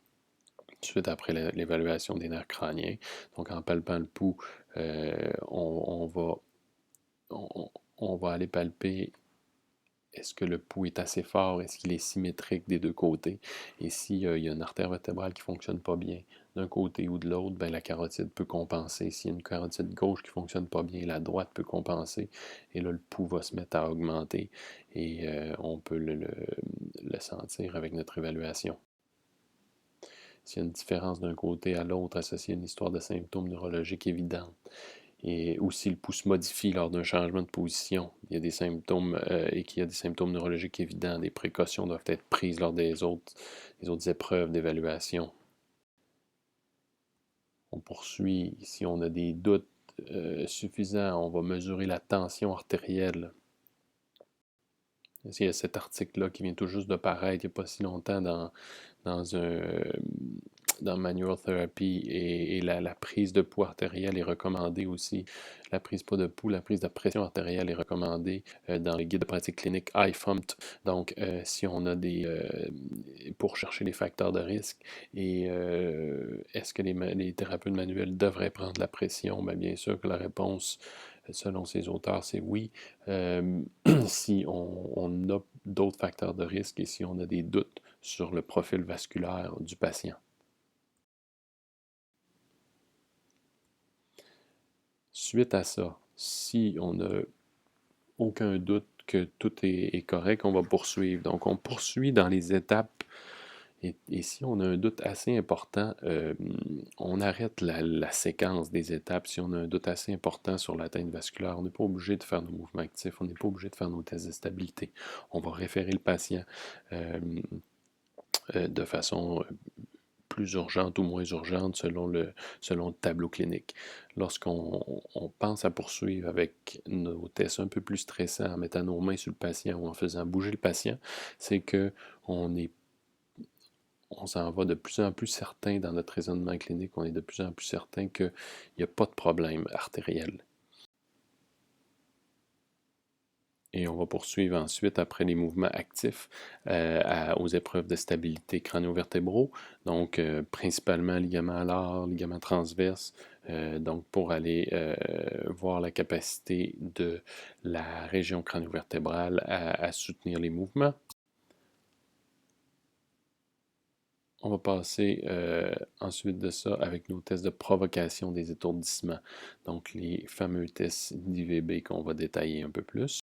Suite après l'évaluation des nerfs crâniens. Donc, en palpant le pouls, on va aller palper. Est-ce que le pouls est assez fort? Est-ce qu'il est symétrique des deux côtés? Et s'il y a une artère vertébrale qui ne fonctionne pas bien d'un côté ou de l'autre, ben, la carotide peut compenser. S'il y a une carotide gauche qui ne fonctionne pas bien, la droite peut compenser. Et là, le pouls va se mettre à augmenter et on peut le sentir avec notre évaluation. S'il y a une différence d'un côté à l'autre associée à une histoire de symptômes neurologiques évidents. Et aussi, le pouls se modifie lors d'un changement de position. Il y a des symptômes et qu'il y a des symptômes neurologiques évidents. Des précautions doivent être prises lors des autres épreuves d'évaluation. On poursuit. Si on a des doutes suffisants, on va mesurer la tension artérielle. Il y a cet article-là qui vient tout juste de paraître il n'y a pas si longtemps dans Manual Therapy et la prise de pouls artériel est recommandée aussi. La prise pas de pouls, la prise de pression artérielle est recommandée dans les guides de pratique clinique iFUMT. Donc, si on a pour chercher les facteurs de risque et est-ce que les thérapeutes manuels devraient prendre la pression? Bien sûr que la réponse, selon ces auteurs, c'est oui. Si on a d'autres facteurs de risque et si on a des doutes sur le profil vasculaire du patient. Suite à ça, si on n'a aucun doute que tout est correct, on va poursuivre. Donc, on poursuit dans les étapes. Et si on a un doute assez important, on arrête la séquence des étapes. Si on a un doute assez important sur l'atteinte vasculaire, on n'est pas obligé de faire nos mouvements actifs, on n'est pas obligé de faire nos tests de stabilité. On va référer le patient de façon plus urgente ou moins urgente selon le tableau clinique. Lorsqu'on pense à poursuivre avec nos tests un peu plus stressants en mettant nos mains sur le patient ou en faisant bouger le patient, c'est qu'on est on s'en va de plus en plus certain dans notre raisonnement clinique, on est de plus en plus certain qu'il n'y a pas de problème artériel. Et on va poursuivre ensuite, après les mouvements actifs, aux épreuves de stabilité crânio-vertébraux, donc principalement ligament alar, ligament transverse, donc pour aller voir la capacité de la région crânio-vertébrale à soutenir les mouvements. On va passer ensuite de ça avec nos tests de provocation des étourdissements, donc les fameux tests d'IVB qu'on va détailler un peu plus.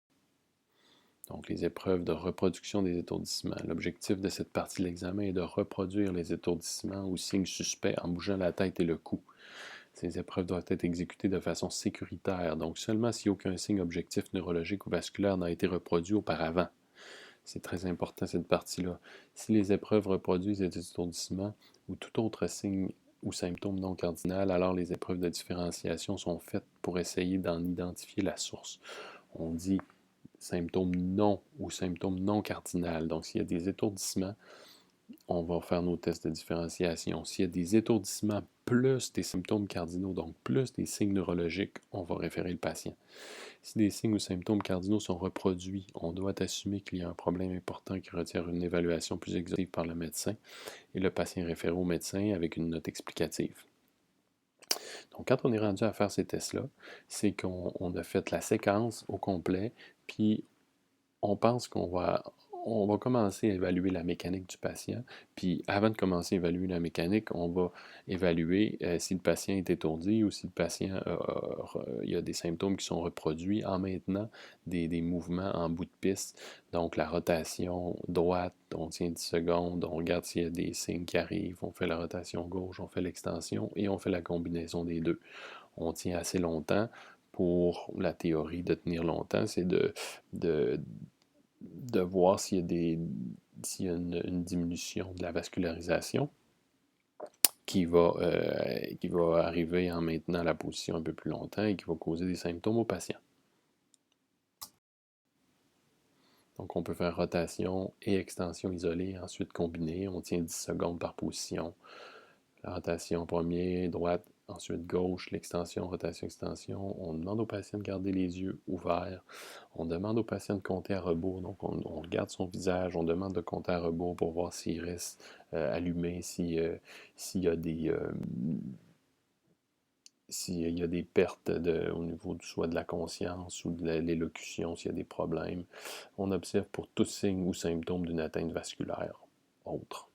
Donc, les épreuves de reproduction des étourdissements. L'objectif de cette partie de l'examen est de reproduire les étourdissements ou signes suspects en bougeant la tête et le cou. Ces épreuves doivent être exécutées de façon sécuritaire, donc seulement si aucun signe objectif neurologique ou vasculaire n'a été reproduit auparavant. C'est très important cette partie-là. Si les épreuves reproduisent des étourdissements ou tout autre signe ou symptôme non cardinal, alors les épreuves de différenciation sont faites pour essayer d'en identifier la source. On dit symptômes non ou symptômes non cardinal. Donc, s'il y a des étourdissements, on va faire nos tests de différenciation. S'il y a des étourdissements plus des symptômes cardinaux, donc plus des signes neurologiques, on va référer le patient. Si des signes ou symptômes cardinaux sont reproduits, on doit assumer qu'il y a un problème important qui requiert une évaluation plus exhaustive par le médecin et le patient est référé au médecin avec une note explicative. Donc, quand on est rendu à faire ces tests-là, c'est qu'on a fait la séquence au complet, puis on pense on va commencer à évaluer la mécanique du patient. Puis avant de commencer à évaluer la mécanique, on va évaluer si le patient est étourdi ou si le patient il y a des symptômes qui sont reproduits en maintenant des mouvements en bout de piste. Donc la rotation droite, on tient 10 secondes, on regarde s'il y a des signes qui arrivent, on fait la rotation gauche, on fait l'extension et on fait la combinaison des deux. On tient assez longtemps. Pour la théorie de tenir longtemps, c'est de voir s'il y a une diminution de la vascularisation qui va arriver en maintenant la position un peu plus longtemps et qui va causer des symptômes au patient. Donc, on peut faire rotation et extension isolée, ensuite combinée. On tient 10 secondes par position. La rotation premier, droite, ensuite gauche, l'extension, rotation, extension. On demande au patient de garder les yeux ouverts. On demande au patient de compter à rebours. Donc, on regarde son visage, on demande de compter à rebours pour voir s'il reste allumé, s'il y a des pertes au niveau soit de la conscience ou de l'élocution, s'il y a des problèmes. On observe pour tout signe ou symptôme d'une atteinte vasculaire autre.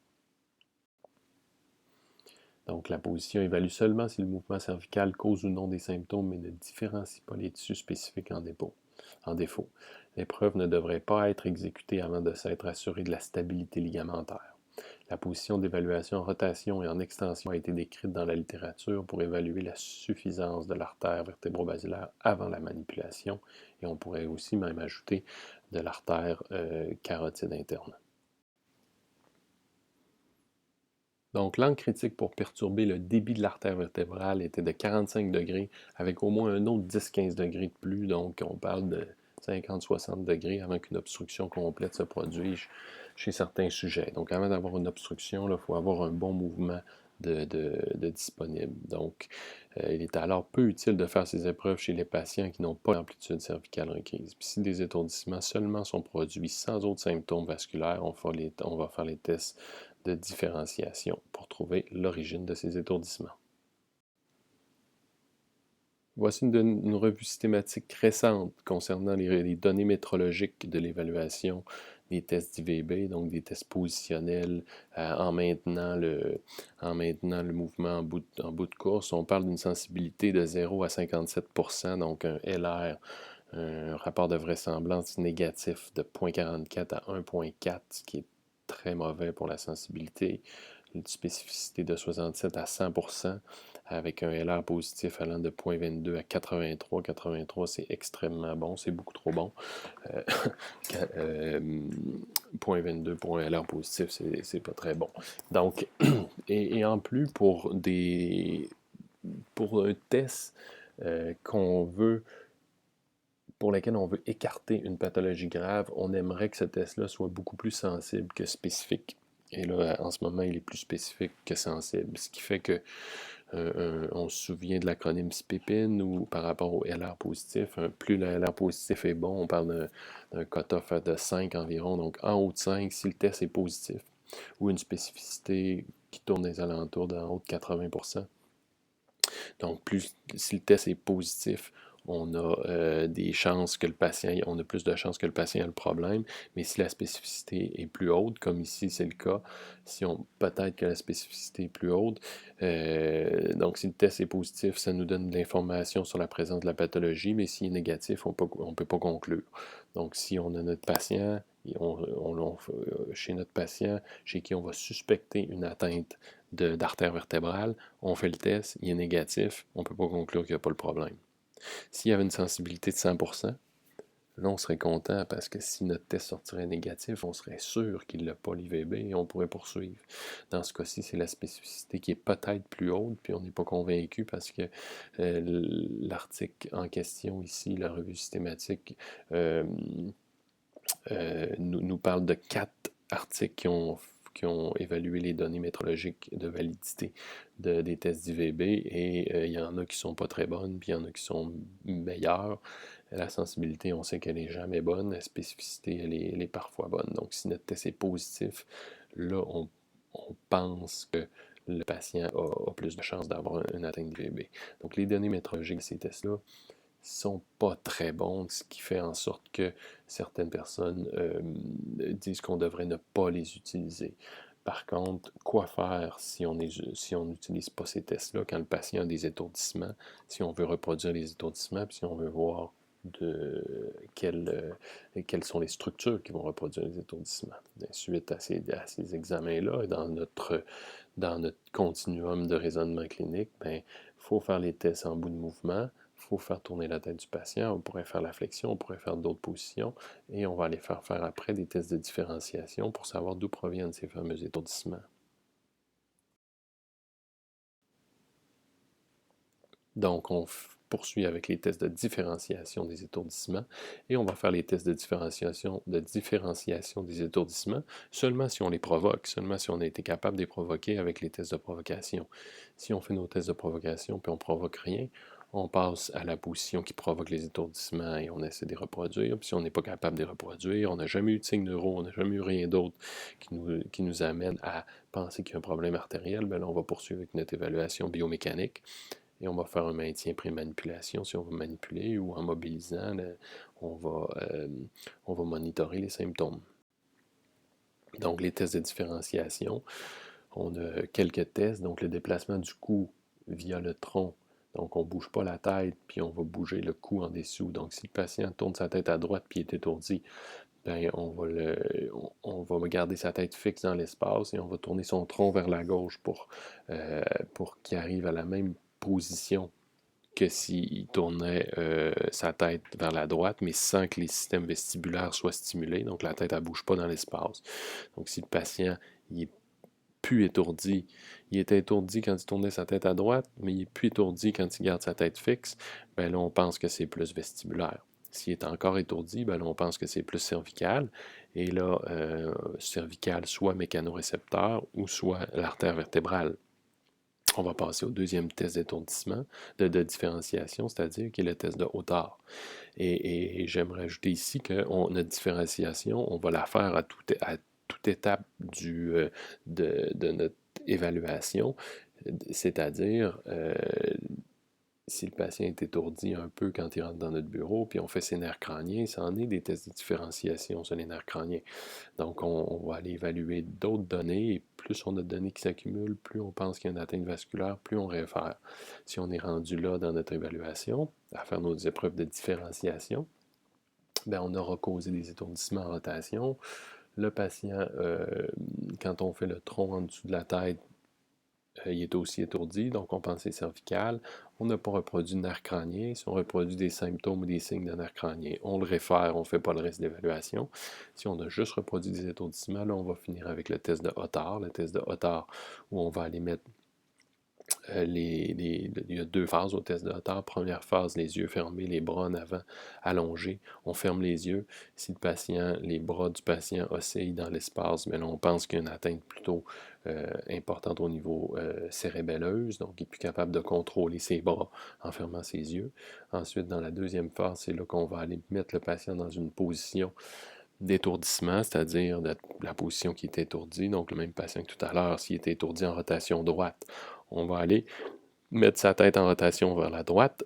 Donc, la position évalue seulement si le mouvement cervical cause ou non des symptômes, mais ne différencie pas les tissus spécifiques en défaut. L'épreuve ne devrait pas être exécutée avant de s'être assuré de la stabilité ligamentaire. La position d'évaluation en rotation et en extension a été décrite dans la littérature pour évaluer la suffisance de l'artère vertébro-basilaire avant la manipulation, et on pourrait aussi même ajouter de l'artère carotide interne. Donc, l'angle critique pour perturber le débit de l'artère vertébrale était de 45 degrés, avec au moins un autre 10-15 degrés de plus. Donc, on parle de 50-60 degrés avant qu'une obstruction complète se produise chez certains sujets. Donc, avant d'avoir une obstruction, il faut avoir un bon mouvement de disponible. Donc, il est alors peu utile de faire ces épreuves chez les patients qui n'ont pas l'amplitude cervicale requise. Puis, si des étourdissements seulement sont produits sans autres symptômes vasculaires, on va faire les tests de différenciation pour trouver l'origine de ces étourdissements. Voici une revue systématique récente concernant les données métrologiques de l'évaluation des tests d'IVB, donc des tests positionnels en maintenant le mouvement en bout de course. On parle d'une sensibilité de 0 à 57%, donc un LR, un rapport de vraisemblance négatif de 0,44 à 1,4, ce qui est très mauvais pour la sensibilité. Une spécificité de 67 à 100%, avec un LR positif allant de 0,22 à 83. 83, c'est extrêmement bon, c'est beaucoup trop bon. 0,22 pour un LR positif, c'est pas très bon. Donc, et en plus, pour un test pour lequel on veut écarter une pathologie grave, on aimerait que ce test-là soit beaucoup plus sensible que spécifique. Et là, en ce moment, il est plus spécifique que sensible, ce qui fait que on se souvient de l'acronyme SPIPIN ou par rapport au LR positif. Plus le LR positif est bon, on parle d'un cutoff de 5 environ, donc en haut de 5 si le test est positif, ou une spécificité qui tourne des alentours d'en haut de 80%. Donc, plus si le test est positif, on a des chances que le patient, on a plus de chances que le patient ait le problème, mais si la spécificité est plus haute, comme ici c'est le cas, si on peut-être que la spécificité est plus haute, donc si le test est positif, ça nous donne de l'information sur la présence de la pathologie, mais s'il est négatif, on ne peut pas conclure. Donc si on a notre patient, chez notre patient, chez qui on va suspecter une atteinte d'artère vertébrale, on fait le test, il est négatif, on ne peut pas conclure qu'il n'y a pas le problème. S'il y avait une sensibilité de 100%, là, on serait content parce que si notre test sortirait négatif, on serait sûr qu'il n'a pas l'IVB et on pourrait poursuivre. Dans ce cas-ci, c'est la spécificité qui est peut-être plus haute, puis on n'est pas convaincu parce que l'article en question ici, la revue systématique, nous parle de 4 articles qui ont évalué les données métrologiques de validité des tests d'IVB et il y en a qui ne sont pas très bonnes, puis il y en a qui sont meilleures. La sensibilité, on sait qu'elle n'est jamais bonne. La spécificité, elle est parfois bonne. Donc, si notre test est positif, là, on pense que le patient a plus de chances d'avoir une atteinte d'IVB. Donc, les données métrologiques de ces tests-là sont pas très bons, ce qui fait en sorte que certaines personnes disent qu'on devrait ne pas les utiliser. Par contre, quoi faire si on n'utilise pas ces tests-là quand le patient a des étourdissements, si on veut reproduire les étourdissements, puis si on veut voir quelles sont les structures qui vont reproduire les étourdissements. Suite à ces examens-là, dans notre continuum de raisonnement clinique, il faut faire les tests en bout de mouvement, il faut faire tourner la tête du patient, on pourrait faire la flexion, on pourrait faire d'autres positions, et on va aller faire après des tests de différenciation pour savoir d'où proviennent ces fameux étourdissements. Donc, on poursuit avec les tests de différenciation des étourdissements et on va faire les tests de différenciation des étourdissements seulement si on les provoque, seulement si on a été capable de les provoquer avec les tests de provocation. Si on fait nos tests de provocation puis on ne provoque rien, on passe à la position qui provoque les étourdissements et on essaie de les reproduire. Puis si on n'est pas capable de les reproduire, on n'a jamais eu de signe neuro, on n'a jamais eu rien d'autre qui nous amène à penser qu'il y a un problème artériel, bien là, on va poursuivre avec notre évaluation biomécanique. Et on va faire un maintien pré-manipulation si on veut manipuler ou en mobilisant, on va monitorer les symptômes. Donc, les tests de différenciation, on a quelques tests. Donc, le déplacement du cou via le tronc. Donc, on ne bouge pas la tête, puis on va bouger le cou en dessous. Donc, si le patient tourne sa tête à droite puis est étourdi, bien, on va garder sa tête fixe dans l'espace et on va tourner son tronc vers la gauche pour qu'il arrive à la même position que s'il tournait sa tête vers la droite, mais sans que les systèmes vestibulaires soient stimulés. Donc, la tête ne bouge pas dans l'espace. Donc, si le patient il est plus étourdi, il était étourdi quand il tournait sa tête à droite, mais il est plus étourdi quand il garde sa tête fixe, bien là, on pense que c'est plus vestibulaire. S'il est encore étourdi, bien là, on pense que c'est plus cervical. Et là, cervical, soit mécanorécepteur ou soit l'artère vertébrale. On va passer au deuxième test d'étourdissement, de différenciation, c'est-à-dire qui est le test de hauteur. Et j'aimerais ajouter ici que notre différenciation, on va la faire à toute étape de notre évaluation, c'est-à-dire si le patient est étourdi un peu quand il rentre dans notre bureau, puis on fait ses nerfs crâniens, ça en est des tests de différenciation sur les nerfs crâniens. Donc, on va aller évaluer d'autres données, et plus on a de données qui s'accumulent, plus on pense qu'il y a une atteinte vasculaire, plus on réfère. Si on est rendu là dans notre évaluation, à faire nos épreuves de différenciation, bien, on aura causé des étourdissements en rotation. Le patient, quand on fait le tronc en dessous de la tête, il est aussi étourdi, donc on pense que c'est cervical. On n'a pas reproduit de nerf crânien. Si on reproduit des symptômes ou des signes de nerf crânien, on le réfère, on ne fait pas le reste de l'évaluation. Si on a juste reproduit des étourdissements, là, on va finir avec le test de hauteur. Le test de hauteur où on va aller mettre Il y a deux phases au test de hauteur. Première phase, les yeux fermés, les bras en avant allongés. On ferme les yeux. Si les bras du patient oscillent dans l'espace, mais là, on pense qu'il y a une atteinte plutôt importante au niveau cérébelleuse, donc il n'est plus capable de contrôler ses bras en fermant ses yeux. Ensuite, dans la deuxième phase, c'est là qu'on va aller mettre le patient dans une position d'étourdissement, c'est-à-dire la position qui est étourdie. Donc, le même patient que tout à l'heure, s'il est étourdi en rotation droite, on va aller mettre sa tête en rotation vers la droite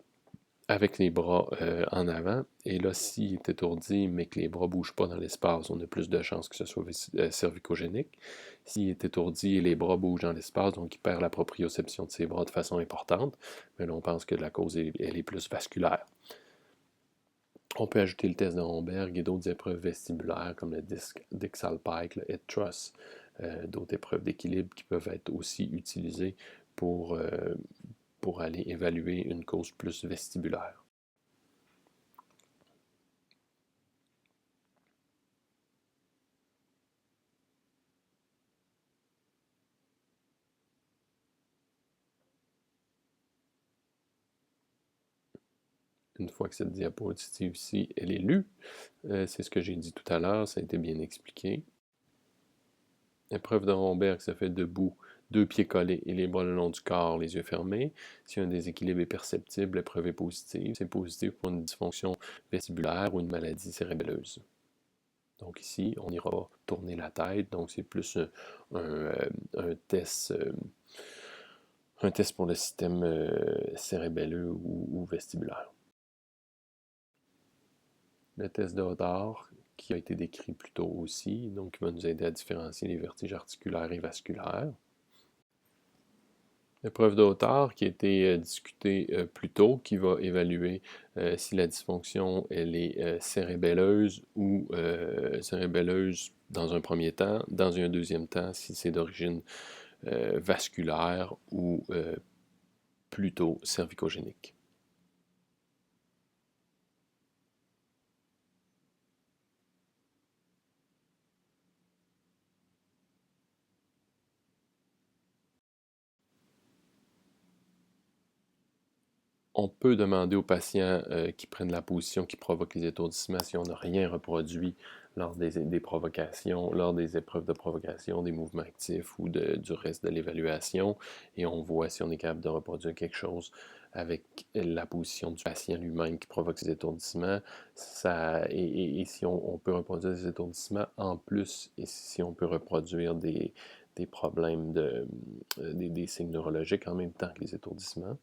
avec les bras en avant. Et là, s'il est étourdi, mais que les bras ne bougent pas dans l'espace, on a plus de chances que ce soit cervicogénique. S'il est étourdi et les bras bougent dans l'espace, donc il perd la proprioception de ses bras de façon importante, mais là, on pense que la cause elle est plus vasculaire. On peut ajouter le test de Romberg et d'autres épreuves vestibulaires comme le Dixal-Pike, le Head Truss, d'autres épreuves d'équilibre qui peuvent être aussi utilisées pour, pour aller évaluer une cause plus vestibulaire. Une fois que cette diapositive-ci, elle est lue, c'est ce que j'ai dit tout à l'heure, ça a été bien expliqué. L'épreuve de Romberg se fait debout, deux pieds collés et les bras le long du corps, les yeux fermés. Si un déséquilibre est perceptible, l'épreuve est positive. C'est positif pour une dysfonction vestibulaire ou une maladie cérébelleuse. Donc ici, on ira tourner la tête, donc c'est plus un test pour le système cérébelleux ou vestibulaire. Le test de Hodor, qui a été décrit plus tôt aussi, donc qui va nous aider à différencier les vertiges articulaires et vasculaires. L'épreuve de Hodor, qui a été discutée plus tôt, qui va évaluer si la dysfonction elle est cérébelleuse ou cérébelleuse dans un premier temps, dans un deuxième temps, si c'est d'origine vasculaire ou plutôt cervicogénique. On peut demander aux patients qui prennent la position qui provoque les étourdissements si on n'a rien reproduit lors des provocations, lors des épreuves de provocation, des mouvements actifs ou du reste de l'évaluation. Et on voit si on est capable de reproduire quelque chose avec la position du patient lui-même qui provoque ces étourdissements. Et si on peut reproduire des étourdissements en plus, et si on peut reproduire des problèmes, des signes neurologiques en même temps que les étourdissements.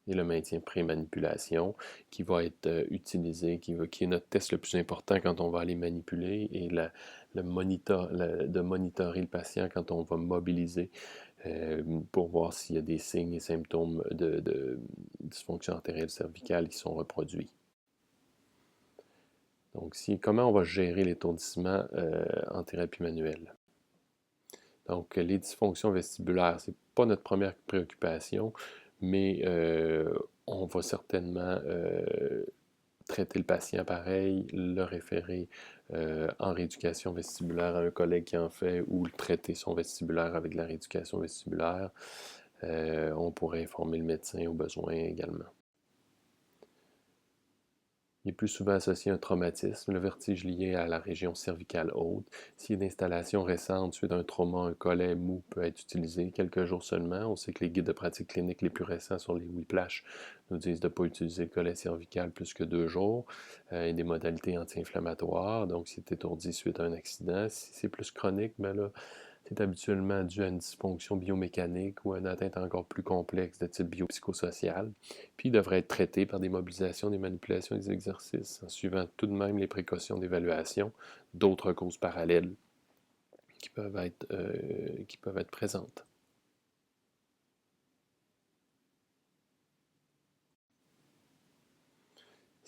Et le maintien pré-manipulation qui va être utilisé, qui est notre test le plus important quand on va aller manipuler et de monitorer le patient quand on va mobiliser pour voir s'il y a des signes et symptômes de dysfonction artérielle cervicale qui sont reproduits. Donc, comment on va gérer l'étourdissement en thérapie manuelle? Donc, les dysfonctions vestibulaires, ce n'est pas notre première préoccupation, mais on va certainement traiter le patient pareil, le référer en rééducation vestibulaire à un collègue qui en fait ou le traiter son vestibulaire avec la rééducation vestibulaire. On pourrait informer le médecin au besoin également. Il est plus souvent associé à un traumatisme, le vertige lié à la région cervicale haute. S'il y a une installation récente suite à un trauma, un collet mou peut être utilisé quelques jours seulement. On sait que les guides de pratique clinique les plus récents sur les whiplash nous disent de ne pas utiliser le collet cervical plus que 2 jours et des modalités anti-inflammatoires. Donc, si c'est étourdi suite à un accident, si c'est plus chronique, ben là, c'est habituellement dû à une dysfonction biomécanique ou à une atteinte encore plus complexe de type biopsychosocial, puis il devrait être traité par des mobilisations, des manipulations et des exercices, en suivant tout de même les précautions d'évaluation d'autres causes parallèles qui peuvent être présentes.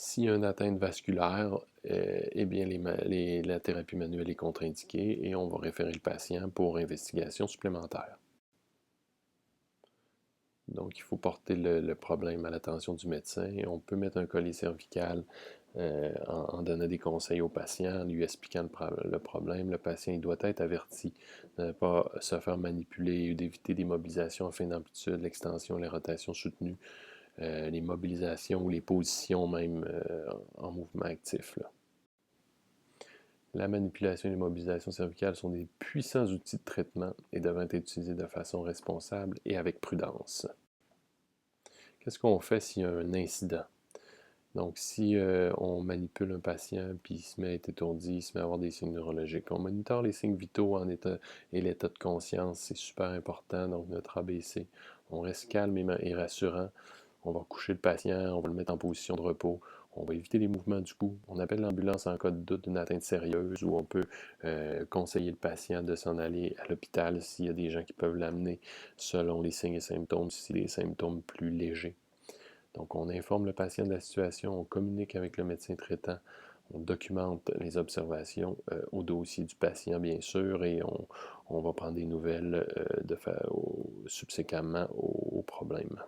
S'il y a une atteinte vasculaire, eh bien la thérapie manuelle est contre-indiquée et on va référer le patient pour investigation supplémentaire. Donc, il faut porter le problème à l'attention du médecin. On peut mettre un collier cervical en donnant des conseils au patient, en lui expliquant le problème. Le patient il doit être averti de ne pas se faire manipuler ou d'éviter des mobilisations en fin d'amplitude, l'extension, les rotations soutenues, les mobilisations ou les positions même en mouvement actif, là. La manipulation et l'immobilisation cervicale sont des puissants outils de traitement et devraient être utilisés de façon responsable et avec prudence. Qu'est-ce qu'on fait s'il y a un incident? Donc, si on manipule un patient, puis il se met à être étourdi, il se met à avoir des signes neurologiques, on monitore les signes vitaux et l'état de conscience, c'est super important, donc notre ABC. On reste calme et rassurant. On va coucher le patient, on va le mettre en position de repos, on va éviter les mouvements du cou. On appelle l'ambulance en cas de doute d'une atteinte sérieuse ou on peut conseiller le patient de s'en aller à l'hôpital s'il y a des gens qui peuvent l'amener selon les signes et symptômes, si c'est des symptômes plus légers. Donc, on informe le patient de la situation, on communique avec le médecin traitant, on documente les observations au dossier du patient, bien sûr, et on va prendre des nouvelles subséquemment au problème.